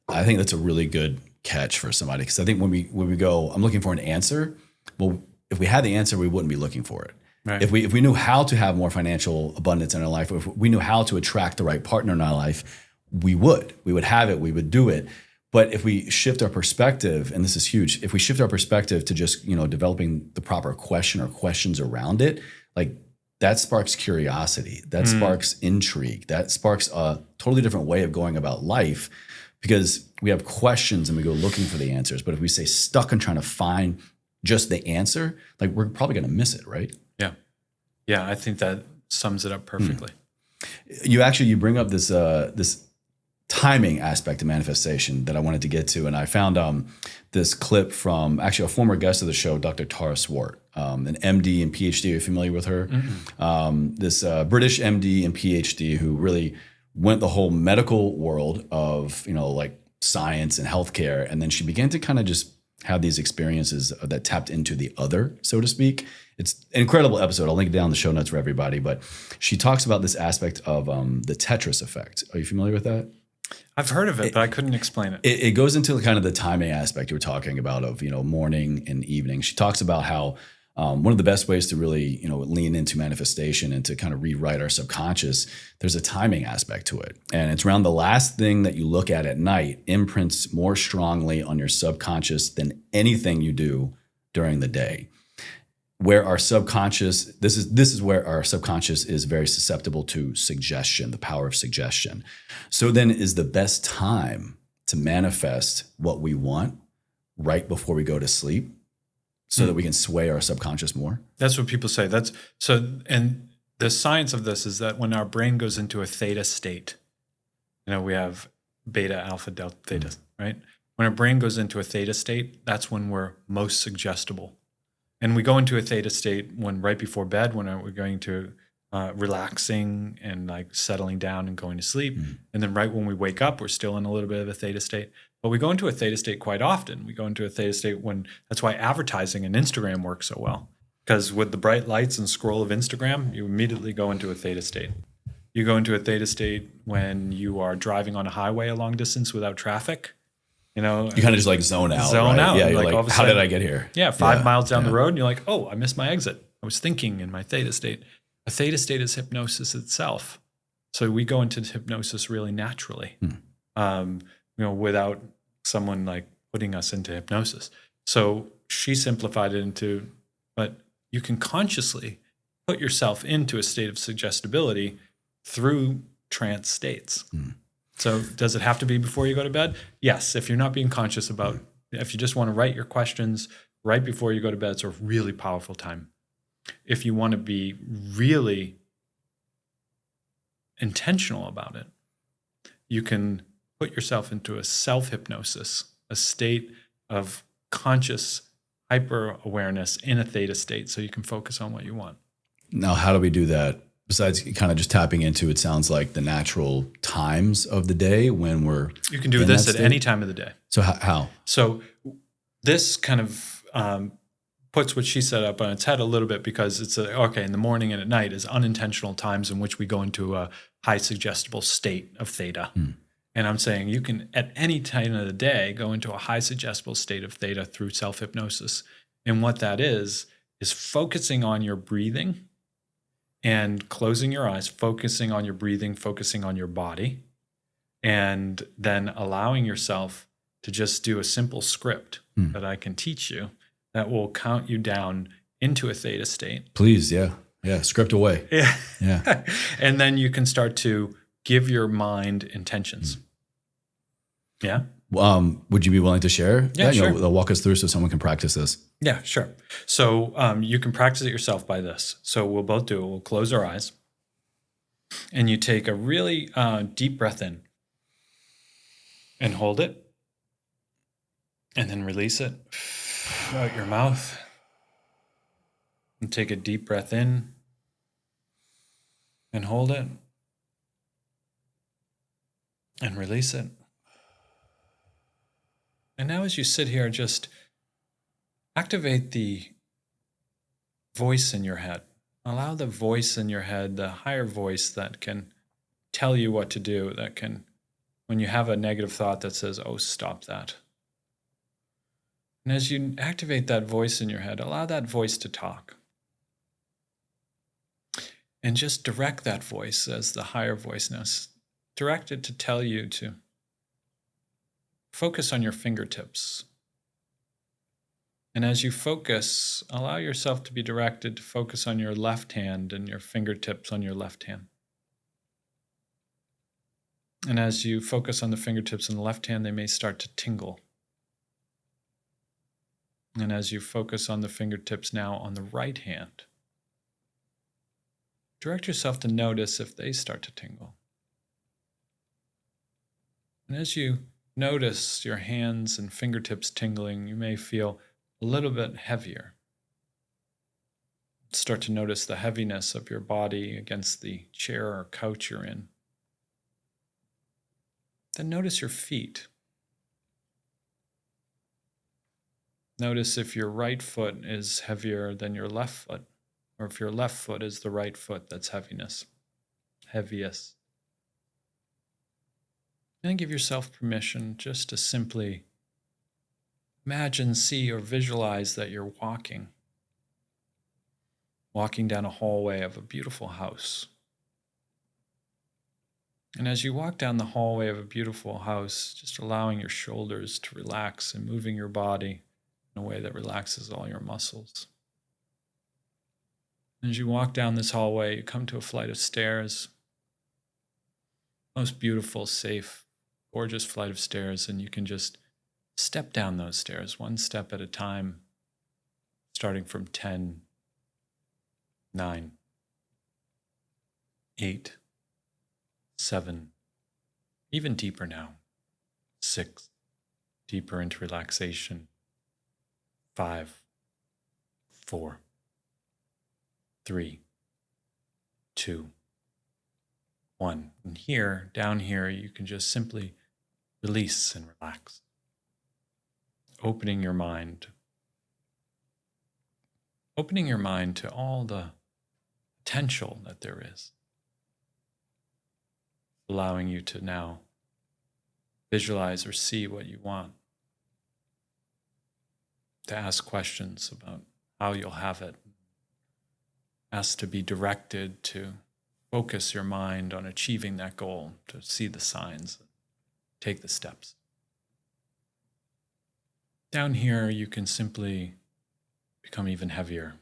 I think that's a really good catch for somebody, because I think when we go, I'm looking for an answer. Well, if we had the answer, we wouldn't be looking for it. Right. If we knew how to have more financial abundance in our life, if we knew how to attract the right partner in our life, we would have it, we would do it. But if we shift our perspective, and this is huge, if we shift our perspective to just, you know, developing the proper question or questions around it, like that sparks curiosity, that sparks intrigue, that sparks a totally different way of going about life, because we have questions and we go looking for the answers. But if we stay stuck on trying to find just the answer, like we're probably going to miss it, right? Yeah, I think that sums it up perfectly. You bring up this this timing aspect of manifestation that I wanted to get to, and I found this clip from actually a former guest of the show, Dr. Tara Swart, an MD and PhD. Are you familiar with her? This British MD and PhD who really went the whole medical world of, you know, like science and healthcare, and then she began to kind of just have these experiences that tapped into the other, so to speak. It's an incredible episode. I'll link it down in the show notes for everybody. But she talks about this aspect of the Tetris effect. Are you familiar with that? I've heard of it, but I couldn't explain it. It goes into kind of the timing aspect you were talking about of, you know, morning and evening. She talks about how one of the best ways to really, you know, lean into manifestation and to kind of rewrite our subconscious, there's a timing aspect to it. And it's around the last thing that you look at night imprints more strongly on your subconscious than anything you do during the day. Where our subconscious, this is where our subconscious is very susceptible to suggestion, the power of suggestion. So then is the best time to manifest what we want right before we go to sleep so that we can sway our subconscious more? That's what people say. And the science of this is that when our brain goes into a theta state, you know, we have beta, alpha, delta, theta, right? When our brain goes into a theta state, that's when we're most suggestible. And we go into a theta state when right before bed, when we're going to relaxing and like settling down and going to sleep. And then right when we wake up, we're still in a little bit of a theta state. But we go into a theta state quite often. We go into a theta state that's why advertising and Instagram work so well. Because with the bright lights and scroll of Instagram, you immediately go into a theta state. You go into a theta state when you are driving on a highway a long distance without traffic. You know, you kind of just like zone out. Zone right? out. Yeah, you're like like, how did I get here? Yeah, 5 miles down the road, and you're like, oh, I missed my exit. I was thinking in my theta state. A theta state is hypnosis itself. So we go into hypnosis really naturally, without someone like putting us into hypnosis. So she simplified it into, but you can consciously put yourself into a state of suggestibility through trance states. So does it have to be before you go to bed? Yes. If you're not being conscious about, if you just want to write your questions right before you go to bed, it's a really powerful time. If you want to be really intentional about it, you can put yourself into a self-hypnosis, a state of conscious hyper-awareness in a theta state so you can focus on what you want. Now, how do we do that? Besides kind of just tapping into, it sounds like the natural times of the day when we're You can do this at any time of the day. So how? So this kind of puts what she set up on its head a little bit, because it's in the morning and at night is unintentional times in which we go into a high suggestible state of theta. And I'm saying you can at any time of the day go into a high suggestible state of theta through self-hypnosis. And what that is focusing on your breathing and closing your eyes, focusing on your breathing, focusing on your body, and then allowing yourself to just do a simple script that I can teach you that will count you down into a theta state. Please, yeah. Yeah, script away. Yeah. And then you can start to give your mind intentions. Yeah? Would you be willing to share? Yeah, sure. Walk us through so someone can practice this. Yeah, sure. So you can practice it yourself by this. So we'll both do it. We'll close our eyes. And you take a really deep breath in and hold it. And then release it out your mouth. And take a deep breath in and hold it. And release it. And now as you sit here, just activate the voice in your head. Allow the voice in your head, the higher voice that can tell you what to do, that can, when you have a negative thought that says, oh, stop that. And as you activate that voice in your head, allow that voice to talk. And just direct that voice as the higher voice now. Direct it to tell you to focus on your fingertips. And as you focus, allow yourself to be directed to focus on your left hand and your fingertips on your left hand. And as you focus on the fingertips on the left hand, they may start to tingle. And as you focus on the fingertips now on the right hand, direct yourself to notice if they start to tingle. And as you notice your hands and fingertips tingling, you may feel a little bit heavier. Start to notice the heaviness of your body against the chair or couch you're in. Then notice your feet. Notice if your right foot is heavier than your left foot, or if your left foot is the right foot that's heaviest. And give yourself permission just to simply imagine, see, or visualize that you're walking down a hallway of a beautiful house. And as you walk down the hallway of a beautiful house, just allowing your shoulders to relax and moving your body in a way that relaxes all your muscles. And as you walk down this hallway, you come to a flight of stairs. Most beautiful, safe, gorgeous flight of stairs, and you can just step down those stairs one step at a time, starting from 10, 9, 8, 7, even deeper now, 6, deeper into relaxation, 5, 4, 3, 2, 1. And here, down here, you can just simply release and relax. Opening your mind to all the potential that there is. Allowing you to now visualize or see what you want. To ask questions about how you'll have it. Ask to be directed to focus your mind on achieving that goal, to see the signs, take the steps. Down here, you can simply become even heavier.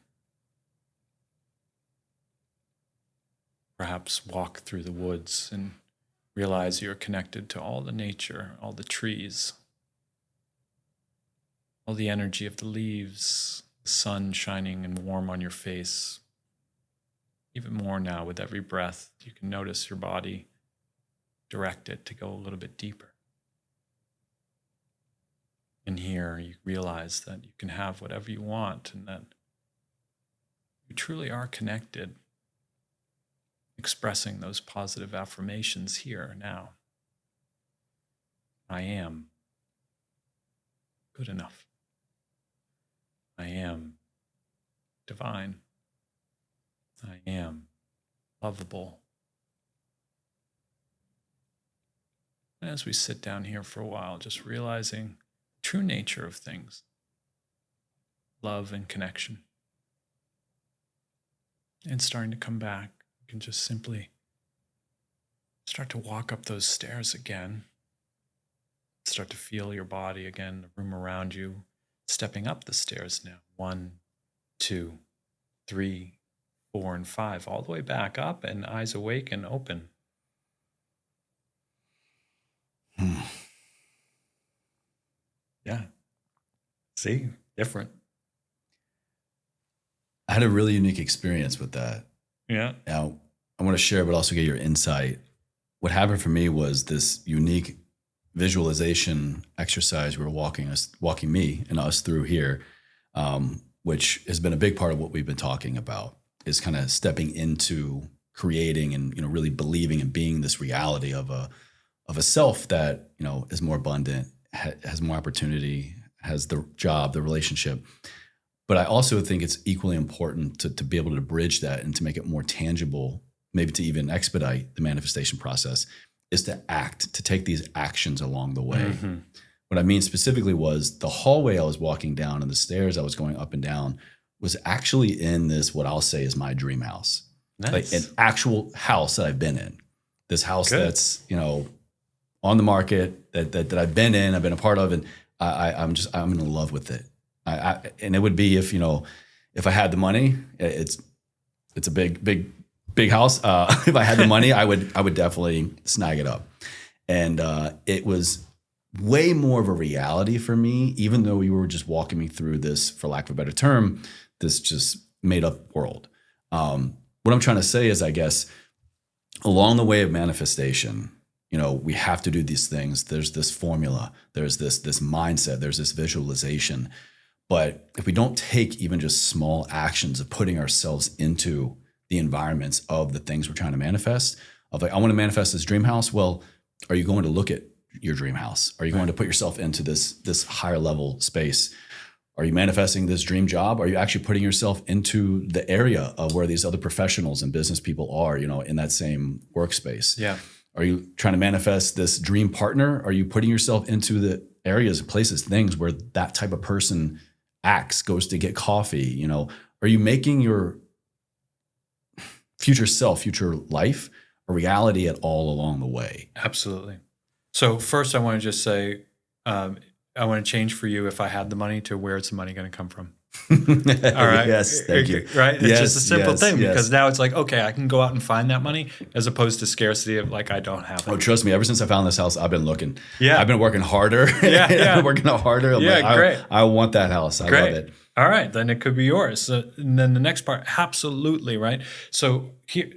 Perhaps walk through the woods and realize you're connected to all the nature, all the trees, all the energy of the leaves, the sun shining and warm on your face. Even more now with every breath, you can notice your body direct it to go a little bit deeper. And here you realize that you can have whatever you want and that you truly are connected. Expressing those positive affirmations here now. I am good enough. I am divine. I am lovable. And as we sit down here for a while, just realizing the true nature of things, love and connection, and starting to come back. You can just simply start to walk up those stairs again. Start to feel your body again, the room around you, stepping up the stairs now. 1, 2, 3, 4, and 5, all the way back up and eyes awake and open. Yeah. See? Different. I had a really unique experience with that. Yeah. Now, I want to share, but also get your insight. What happened for me was this unique visualization exercise we were walking me and us through here, which has been a big part of what we've been talking about, is kind of stepping into creating and, really believing and being this reality of a self that, is more abundant, has more opportunity, has the job, the relationship. But I also think it's equally important to be able to bridge that and to make it more tangible, maybe to even expedite the manifestation process, is to act, to take these actions along the way. Mm-hmm. What I mean specifically was the hallway I was walking down and the stairs I was going up and down was actually in this, what I'll say is my dream house. Nice. Like an actual house that I've been in. This house Good. That's, on the market that I've been in, I've been a part of, and I'm in love with it. And it would be if I had the money, it's a big house. If I had the money, I would definitely snag it up. And it was way more of a reality for me, even though you were just walking me through this, for lack of a better term, this just made up world. What I'm trying to say is, I guess, along the way of manifestation, we have to do these things. There's this formula, there's this mindset, there's this visualization. But if we don't take even just small actions of putting ourselves into the environments of the things we're trying to manifest, of like, I want to manifest this dream house. Well, are you going to look at your dream house? Are you going to put yourself into this higher level space? Are you manifesting this dream job? Are you actually putting yourself into the area of where these other professionals and business people are, in that same workspace? Yeah. Are you trying to manifest this dream partner? Are you putting yourself into the areas, places, things where that type of person acts, goes to get coffee? Are you making your future self, future life, a reality at all along the way? Absolutely. So first, I want to just say, I want to change for you, if I had the money, to where's the money going to come from? All right. Yes, thank you. Right? It's just a simple thing, because now it's like, okay, I can go out and find that money, as opposed to scarcity of like, I don't have it. Oh, trust me, ever since I found this house, I've been looking. Yeah. I've been working harder. Yeah. I've been working harder. Great. I want that house. I love it. All right, then it could be yours. And then the next part, absolutely, right? So here,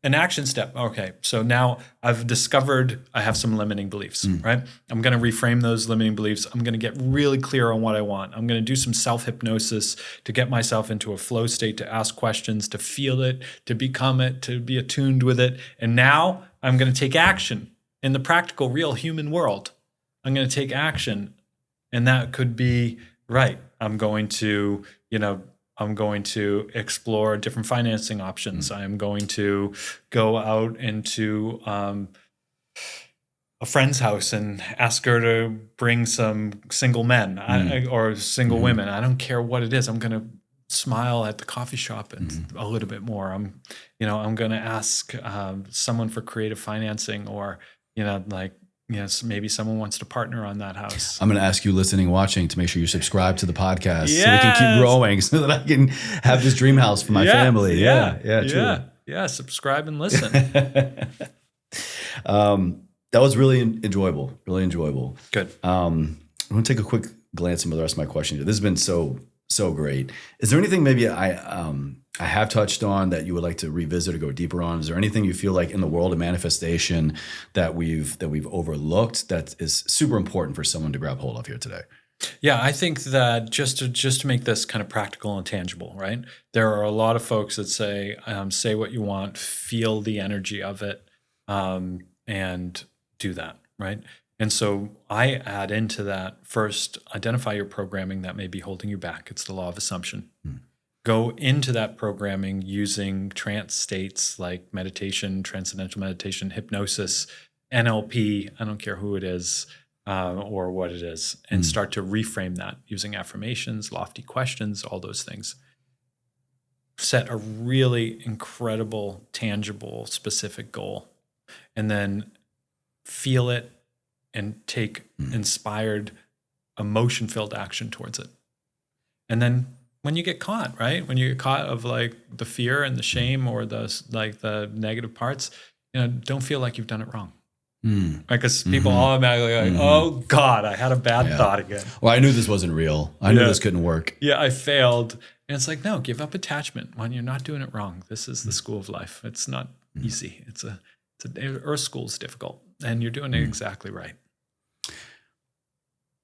an action step. Okay, so now I've discovered I have some limiting beliefs, right? I'm going to reframe those limiting beliefs. I'm going to get really clear on what I want. I'm going to do some self-hypnosis to get myself into a flow state, to ask questions, to feel it, to become it, to be attuned with it. And now I'm going to take action in the practical, real human world. I'm going to take action. And that could be, right, I'm going to explore different financing options. I am going to go out into a friend's house and ask her to bring some single men or single women. I don't care what it is. I'm going to smile at the coffee shop and a little bit more. I'm going to ask someone for creative financing, or maybe someone wants to partner on that house. I'm going to ask you listening, watching, to make sure you subscribe to the podcast so we can keep growing, so that I can have this dream house for my family. Yeah, subscribe and listen. That was really enjoyable. Really enjoyable. Good. I'm going to take a quick glance at the rest of my questions. This has been so great. Is there anything maybe I have touched on that you would like to revisit or go deeper on? Is there anything you feel like in the world of manifestation that we've overlooked that is super important for someone to grab hold of here today? Yeah, I think that just to make this kind of practical and tangible, right? There are a lot of folks that say what you want, feel the energy of it, and do that, right? And so I add into that, first, identify your programming that may be holding you back. It's the law of assumption. Go into that programming using trance states like meditation, transcendental meditation, hypnosis, NLP, I don't care who it is or what it is, and start to reframe that using affirmations, lofty questions, all those things. Set a really incredible, tangible, specific goal, and then feel it and take inspired, emotion-filled action towards it. And then when you get caught, right? When you get caught of like the fear and the shame or the negative parts, don't feel like you've done it wrong. Right? Because people automatically oh God, I had a bad thought again. Well, I knew this wasn't real. I knew this couldn't work. Yeah, I failed. And it's like, no, give up attachment when you're not doing it wrong. This is the school of life. It's not easy. Earth school is difficult, and you're doing it exactly right.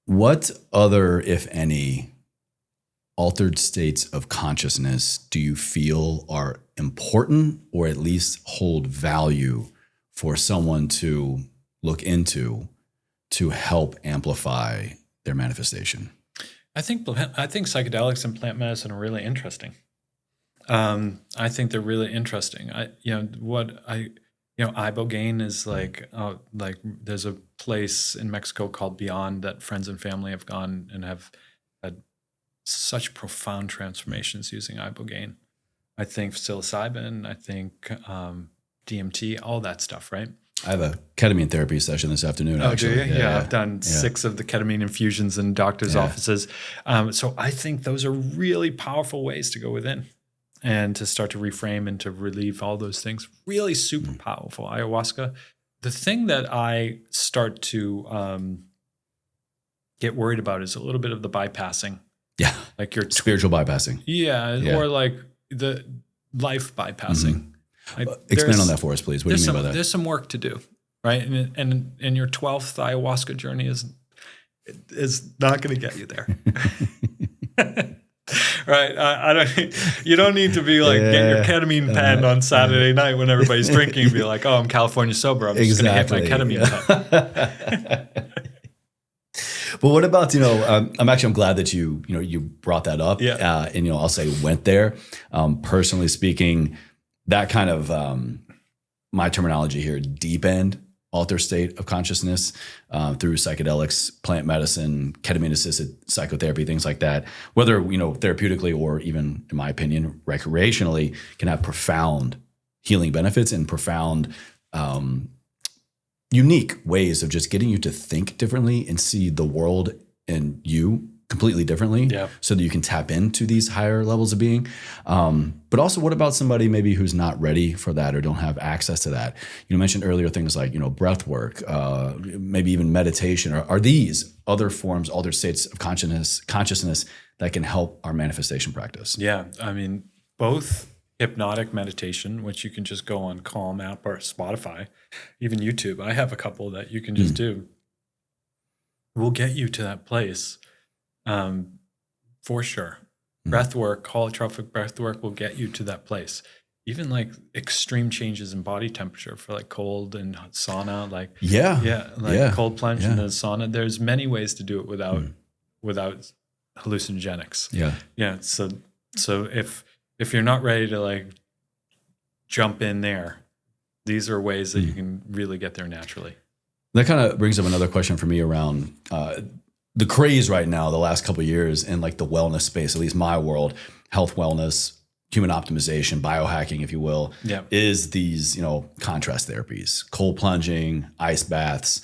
What other, if any, altered states of consciousness do you feel are important, or at least hold value for someone to look into to help amplify their manifestation? I think psychedelics and plant medicine are really interesting. I think they're really interesting. Ibogaine is like there's a place in Mexico called Beyond that friends and family have gone and have had such profound transformations using Ibogaine. I think psilocybin, I think DMT, all that stuff, right? I have a ketamine therapy session this afternoon. Actually. Do you? Yeah, I've done 6 of the ketamine infusions in doctors' offices. So I think those are really powerful ways to go within and to start to reframe and to relieve all those things. Really super powerful. Ayahuasca. The thing that I start to get worried about is a little bit of the bypassing. Yeah. Like your spiritual bypassing. Yeah. Or like the life bypassing. Expand on that for us, please. What do you mean by that? There's some work to do, right? And your 12th ayahuasca journey is not going to get you there. Right? You don't need to be like, get your ketamine pen on Saturday night when everybody's drinking and be like, oh, I'm California sober. I'm just going to hit my ketamine pen. But what about, I'm glad that you brought that up. Yeah. And I'll say went there. Personally speaking, that kind of, my terminology here, deep end alter state of consciousness through psychedelics, plant medicine, ketamine-assisted psychotherapy, things like that, whether, therapeutically or even, in my opinion, recreationally, can have profound healing benefits and profound, unique ways of just getting you to think differently and see the world and you completely differently, so that you can tap into these higher levels of being. But also, what about somebody maybe who's not ready for that or don't have access to that? You mentioned earlier things like, breath work, maybe even meditation. Are these other forms, other states of consciousness that can help our manifestation practice? Yeah, I mean, both hypnotic meditation, which you can just go on Calm app or Spotify, even YouTube. I have a couple that you can just do. Will get you to that place, for sure. Breathwork, holotropic breathwork will get you to that place. Even like extreme changes in body temperature for like cold and sauna, cold plunge in the sauna. There's many ways to do it without hallucinogenics. Yeah. So if you're not ready to like jump in there, these are ways that you can really get there naturally. That kind of brings up another question for me around the craze right now, the last couple of years in like the wellness space, at least my world, health, wellness, human optimization, biohacking, if you will, is these, contrast therapies, cold plunging, ice baths,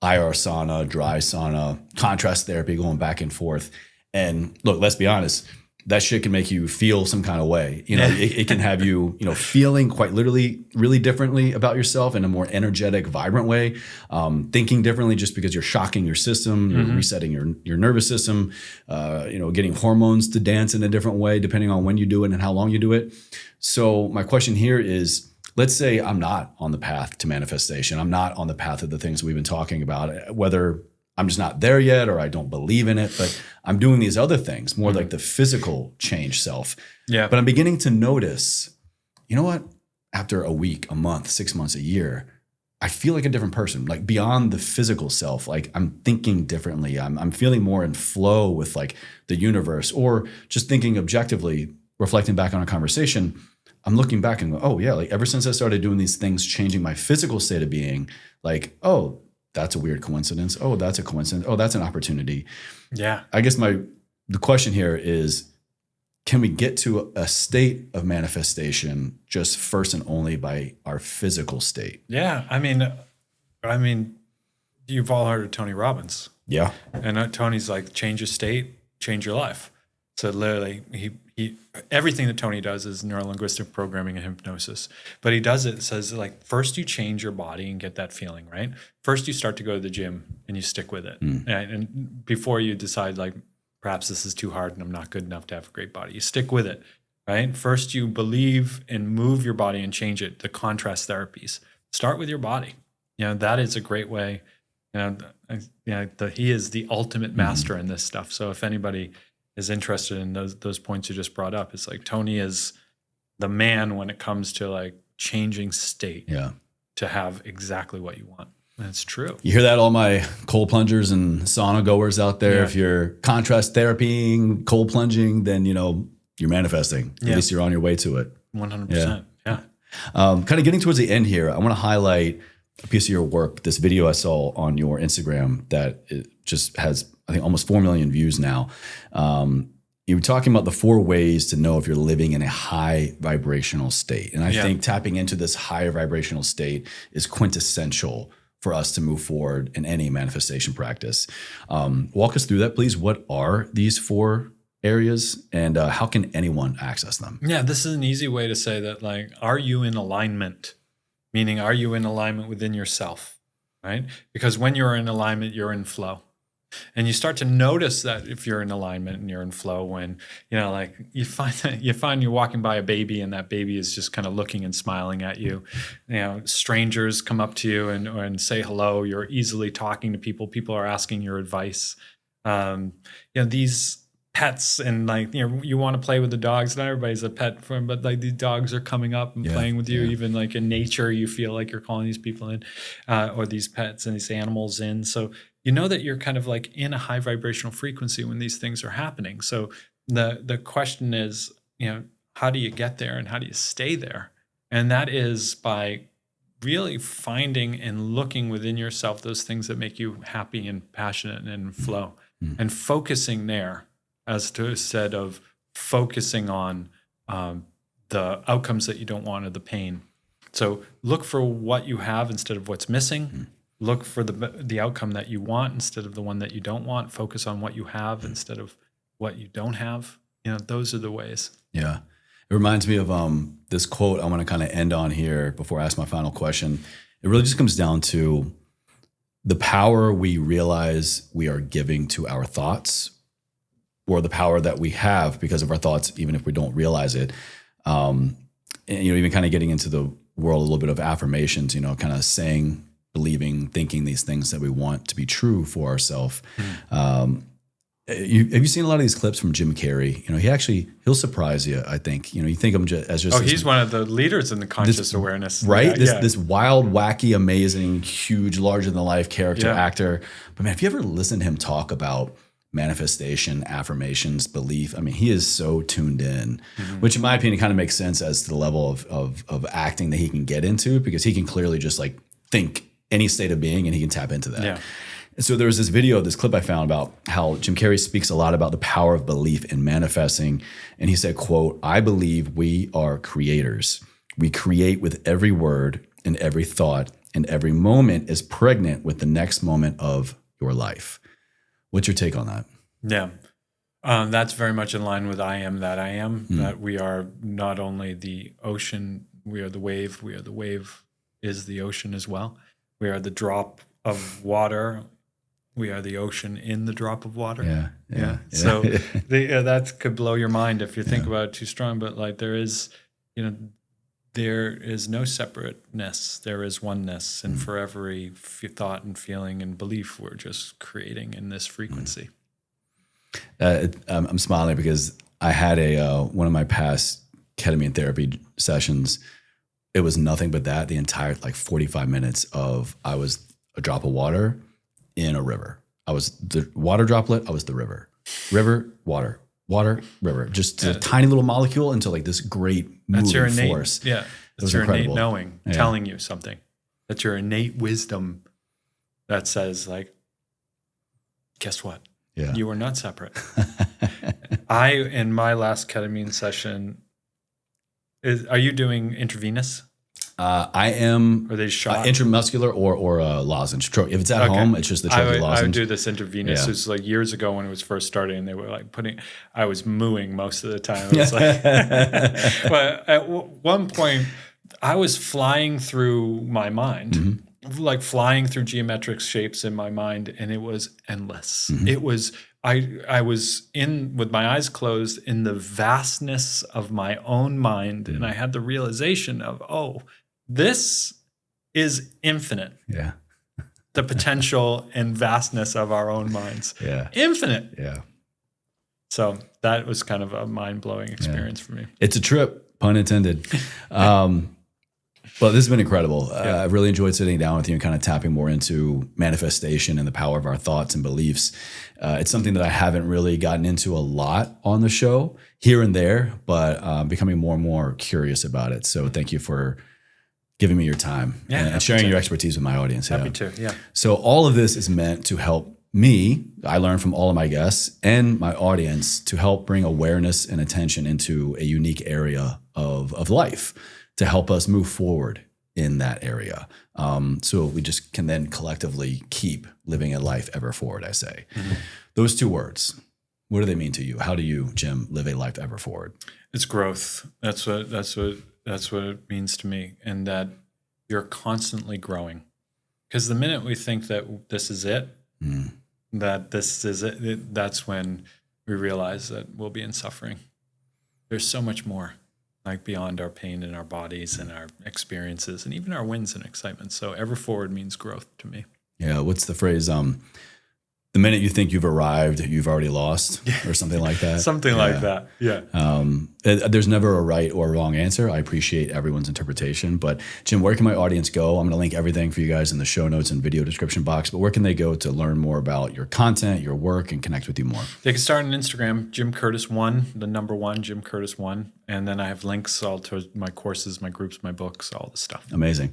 IR sauna, dry sauna, contrast therapy, going back and forth. And look, let's be honest, that shit can make you feel some kind of way. It can have you, feeling quite literally really differently about yourself in a more energetic, vibrant way, thinking differently just because you're shocking your system, you're resetting your nervous system, getting hormones to dance in a different way depending on when you do it and how long you do it. So my question here is, let's say I'm not on the path to manifestation. I'm not on the path of the things we've been talking about, whether I'm just not there yet or I don't believe in it, but I'm doing these other things, more like the physical change self. Yeah. But I'm beginning to notice, you know what? After a week, a month, 6 months, a year, I feel like a different person, like beyond the physical self. Like I'm thinking differently. I'm feeling more in flow with like the universe, or just thinking objectively, reflecting back on our conversation. I'm looking back and go, oh yeah, like ever since I started doing these things, changing my physical state of being, like, oh, that's a weird coincidence. Oh, that's a coincidence. Oh, that's an opportunity. Yeah. I guess the question here is, can we get to a state of manifestation just first and only by our physical state? Yeah. I mean, you've all heard of Tony Robbins. Yeah. And Tony's like, change your state, change your life. So literally he everything that Tony does is neuro-linguistic programming and hypnosis. But he does it, says like, first you change your body and get that feeling, right? First you start to go to the gym and you stick with it. And before you decide like, perhaps this is too hard and I'm not good enough to have a great body, you stick with it, right? First you believe and move your body and change it. The contrast therapies. Start with your body. That is a great way. He is the ultimate master in this stuff. So if anybody is interested in those points you just brought up, it's like Tony is the man when it comes to like changing state to have exactly what you want. And it's true. You hear that, all my cold plungers and sauna goers out there? Yeah. If you're contrast therapying, cold plunging, then you're manifesting. At least you're on your way to it. 100%. Yeah. Kind of getting towards the end here, I want to highlight a piece of your work, this video I saw on your Instagram that it just has, I think, almost 4 million views now. You were talking about the 4 ways to know if you're living in a high vibrational state. And I think tapping into this higher vibrational state is quintessential for us to move forward in any manifestation practice. Walk us through that, please. What are these 4 areas and how can anyone access them? Yeah, this is an easy way to say that, like, are you in alignment? Meaning, are you in alignment within yourself, right? Because when you're in alignment, you're in flow. And you start to notice that if you're in alignment and you're in flow, when, like you find you're walking by a baby and that baby is just kind of looking and smiling at you. Strangers come up to you and say hello. You're easily talking to people. People are asking your advice. These pets and you want to play with the dogs. Not everybody's a pet, but like these dogs are coming up and playing with you. Even like in nature, you feel like you're calling these people in, or these pets and these animals in. So you know that you're kind of like in a high vibrational frequency when these things are happening. So the question is, how do you get there and how do you stay there? And that is by really finding and looking within yourself those things that make you happy and passionate and in flow, and focusing there, as to said, of focusing on the outcomes that you don't want or the pain. So look for what you have instead of what's missing. Look for the outcome that you want instead of the one that you don't want. Focus on what you have instead of what you don't have. Those are the ways. Yeah. It reminds me of this quote I want to kind of end on here before I ask my final question. It really just comes down to the power we realize we are giving to our thoughts, or the power that we have because of our thoughts, even if we don't realize it. and, even kind of getting into the world a little bit of affirmations, kind of saying, believing, thinking these things that we want to be true for ourselves. Have you seen a lot of these clips from Jim Carrey? He'll surprise you. I think you think of him as just he's one of the leaders in the conscious awareness, right? This wild, wacky, amazing, huge, larger than life character actor. But man, if you ever listen to him talk about manifestation, affirmations, belief, he is so tuned in, which in my opinion kind of makes sense as to the level of acting that he can get into, because he can clearly just like think any state of being and he can tap into that. Yeah. So there was this clip I found about how Jim Carrey speaks a lot about the power of belief in manifesting. And he said, quote, "I believe we are creators. We create with every word and every thought, and every moment is pregnant with the next moment of your life." What's your take on that? Yeah. That's very much in line with I am that I am, that we are not only the ocean, we are the wave. We are the wave is the ocean as well. We are the drop of water. We are the ocean in the drop of water. Yeah. So that could blow your mind if you think about it too strong. But like there is no separateness. There is oneness. And for every thought and feeling and belief, we're just creating in this frequency. I'm smiling because I had one of my past ketamine therapy sessions. It was nothing but that. The entire 45 minutes of I was a drop of water in a river. I was the water droplet. I was the river, water, river. Just a tiny little molecule into this great moving force. Yeah, that's your incredible. Innate knowing telling you something. That's your innate wisdom that says guess what? Yeah, you are not separate. In my last ketamine session, are you doing intravenous? I am. Are they shot? Intramuscular or lozenge. If it's at home, it's just the trophy lozenge. I would do this intravenous. Yeah. It was years ago when it was first starting, and they were I was mooing most of the time. It was but at one point, I was flying through my mind, flying through geometric shapes in my mind, and it was endless. It was. I was in with my eyes closed in the vastness of my own mind, and I had the realization of, this is infinite. Yeah. The potential and vastness of our own minds. Yeah. Infinite. Yeah. So that was kind of a mind-blowing experience for me. It's a trip, pun intended. But this has been incredible. I've really enjoyed sitting down with you and kind of tapping more into manifestation and the power of our thoughts and beliefs. It's something that I haven't really gotten into a lot on the show, here and there, but becoming more and more curious about it. So thank you for giving me your time and sharing your expertise with my audience. Happy to, yeah. So all of this is meant to help me, I learn from all of my guests, and my audience to help bring awareness and attention into a unique area of life, to help us move forward in that area. So we just can then collectively keep living a life ever forward, I say. Those two words, what do they mean to you? How do you, Jim, live a life ever forward? It's growth. That's what it means to me. And that you're constantly growing. Because the minute we think that this is it, that's when we realize that we'll be in suffering. There's so much more. Beyond our pain in our bodies and our experiences and even our wins and excitement. So ever forward means growth to me. Yeah. What's the phrase? The minute you think you've arrived, you've already lost, or something like that. Something like that. Yeah. There's never a right or a wrong answer. I appreciate everyone's interpretation. But Jim, where can my audience go? I'm going to link everything for you guys in the show notes and video description box. But where can they go to learn more about your content, your work, and connect with you more? They can start on Instagram, Jim Curtis 1, the number 1, Jim Curtis 1. And then I have links all to my courses, my groups, my books, all the stuff. Amazing.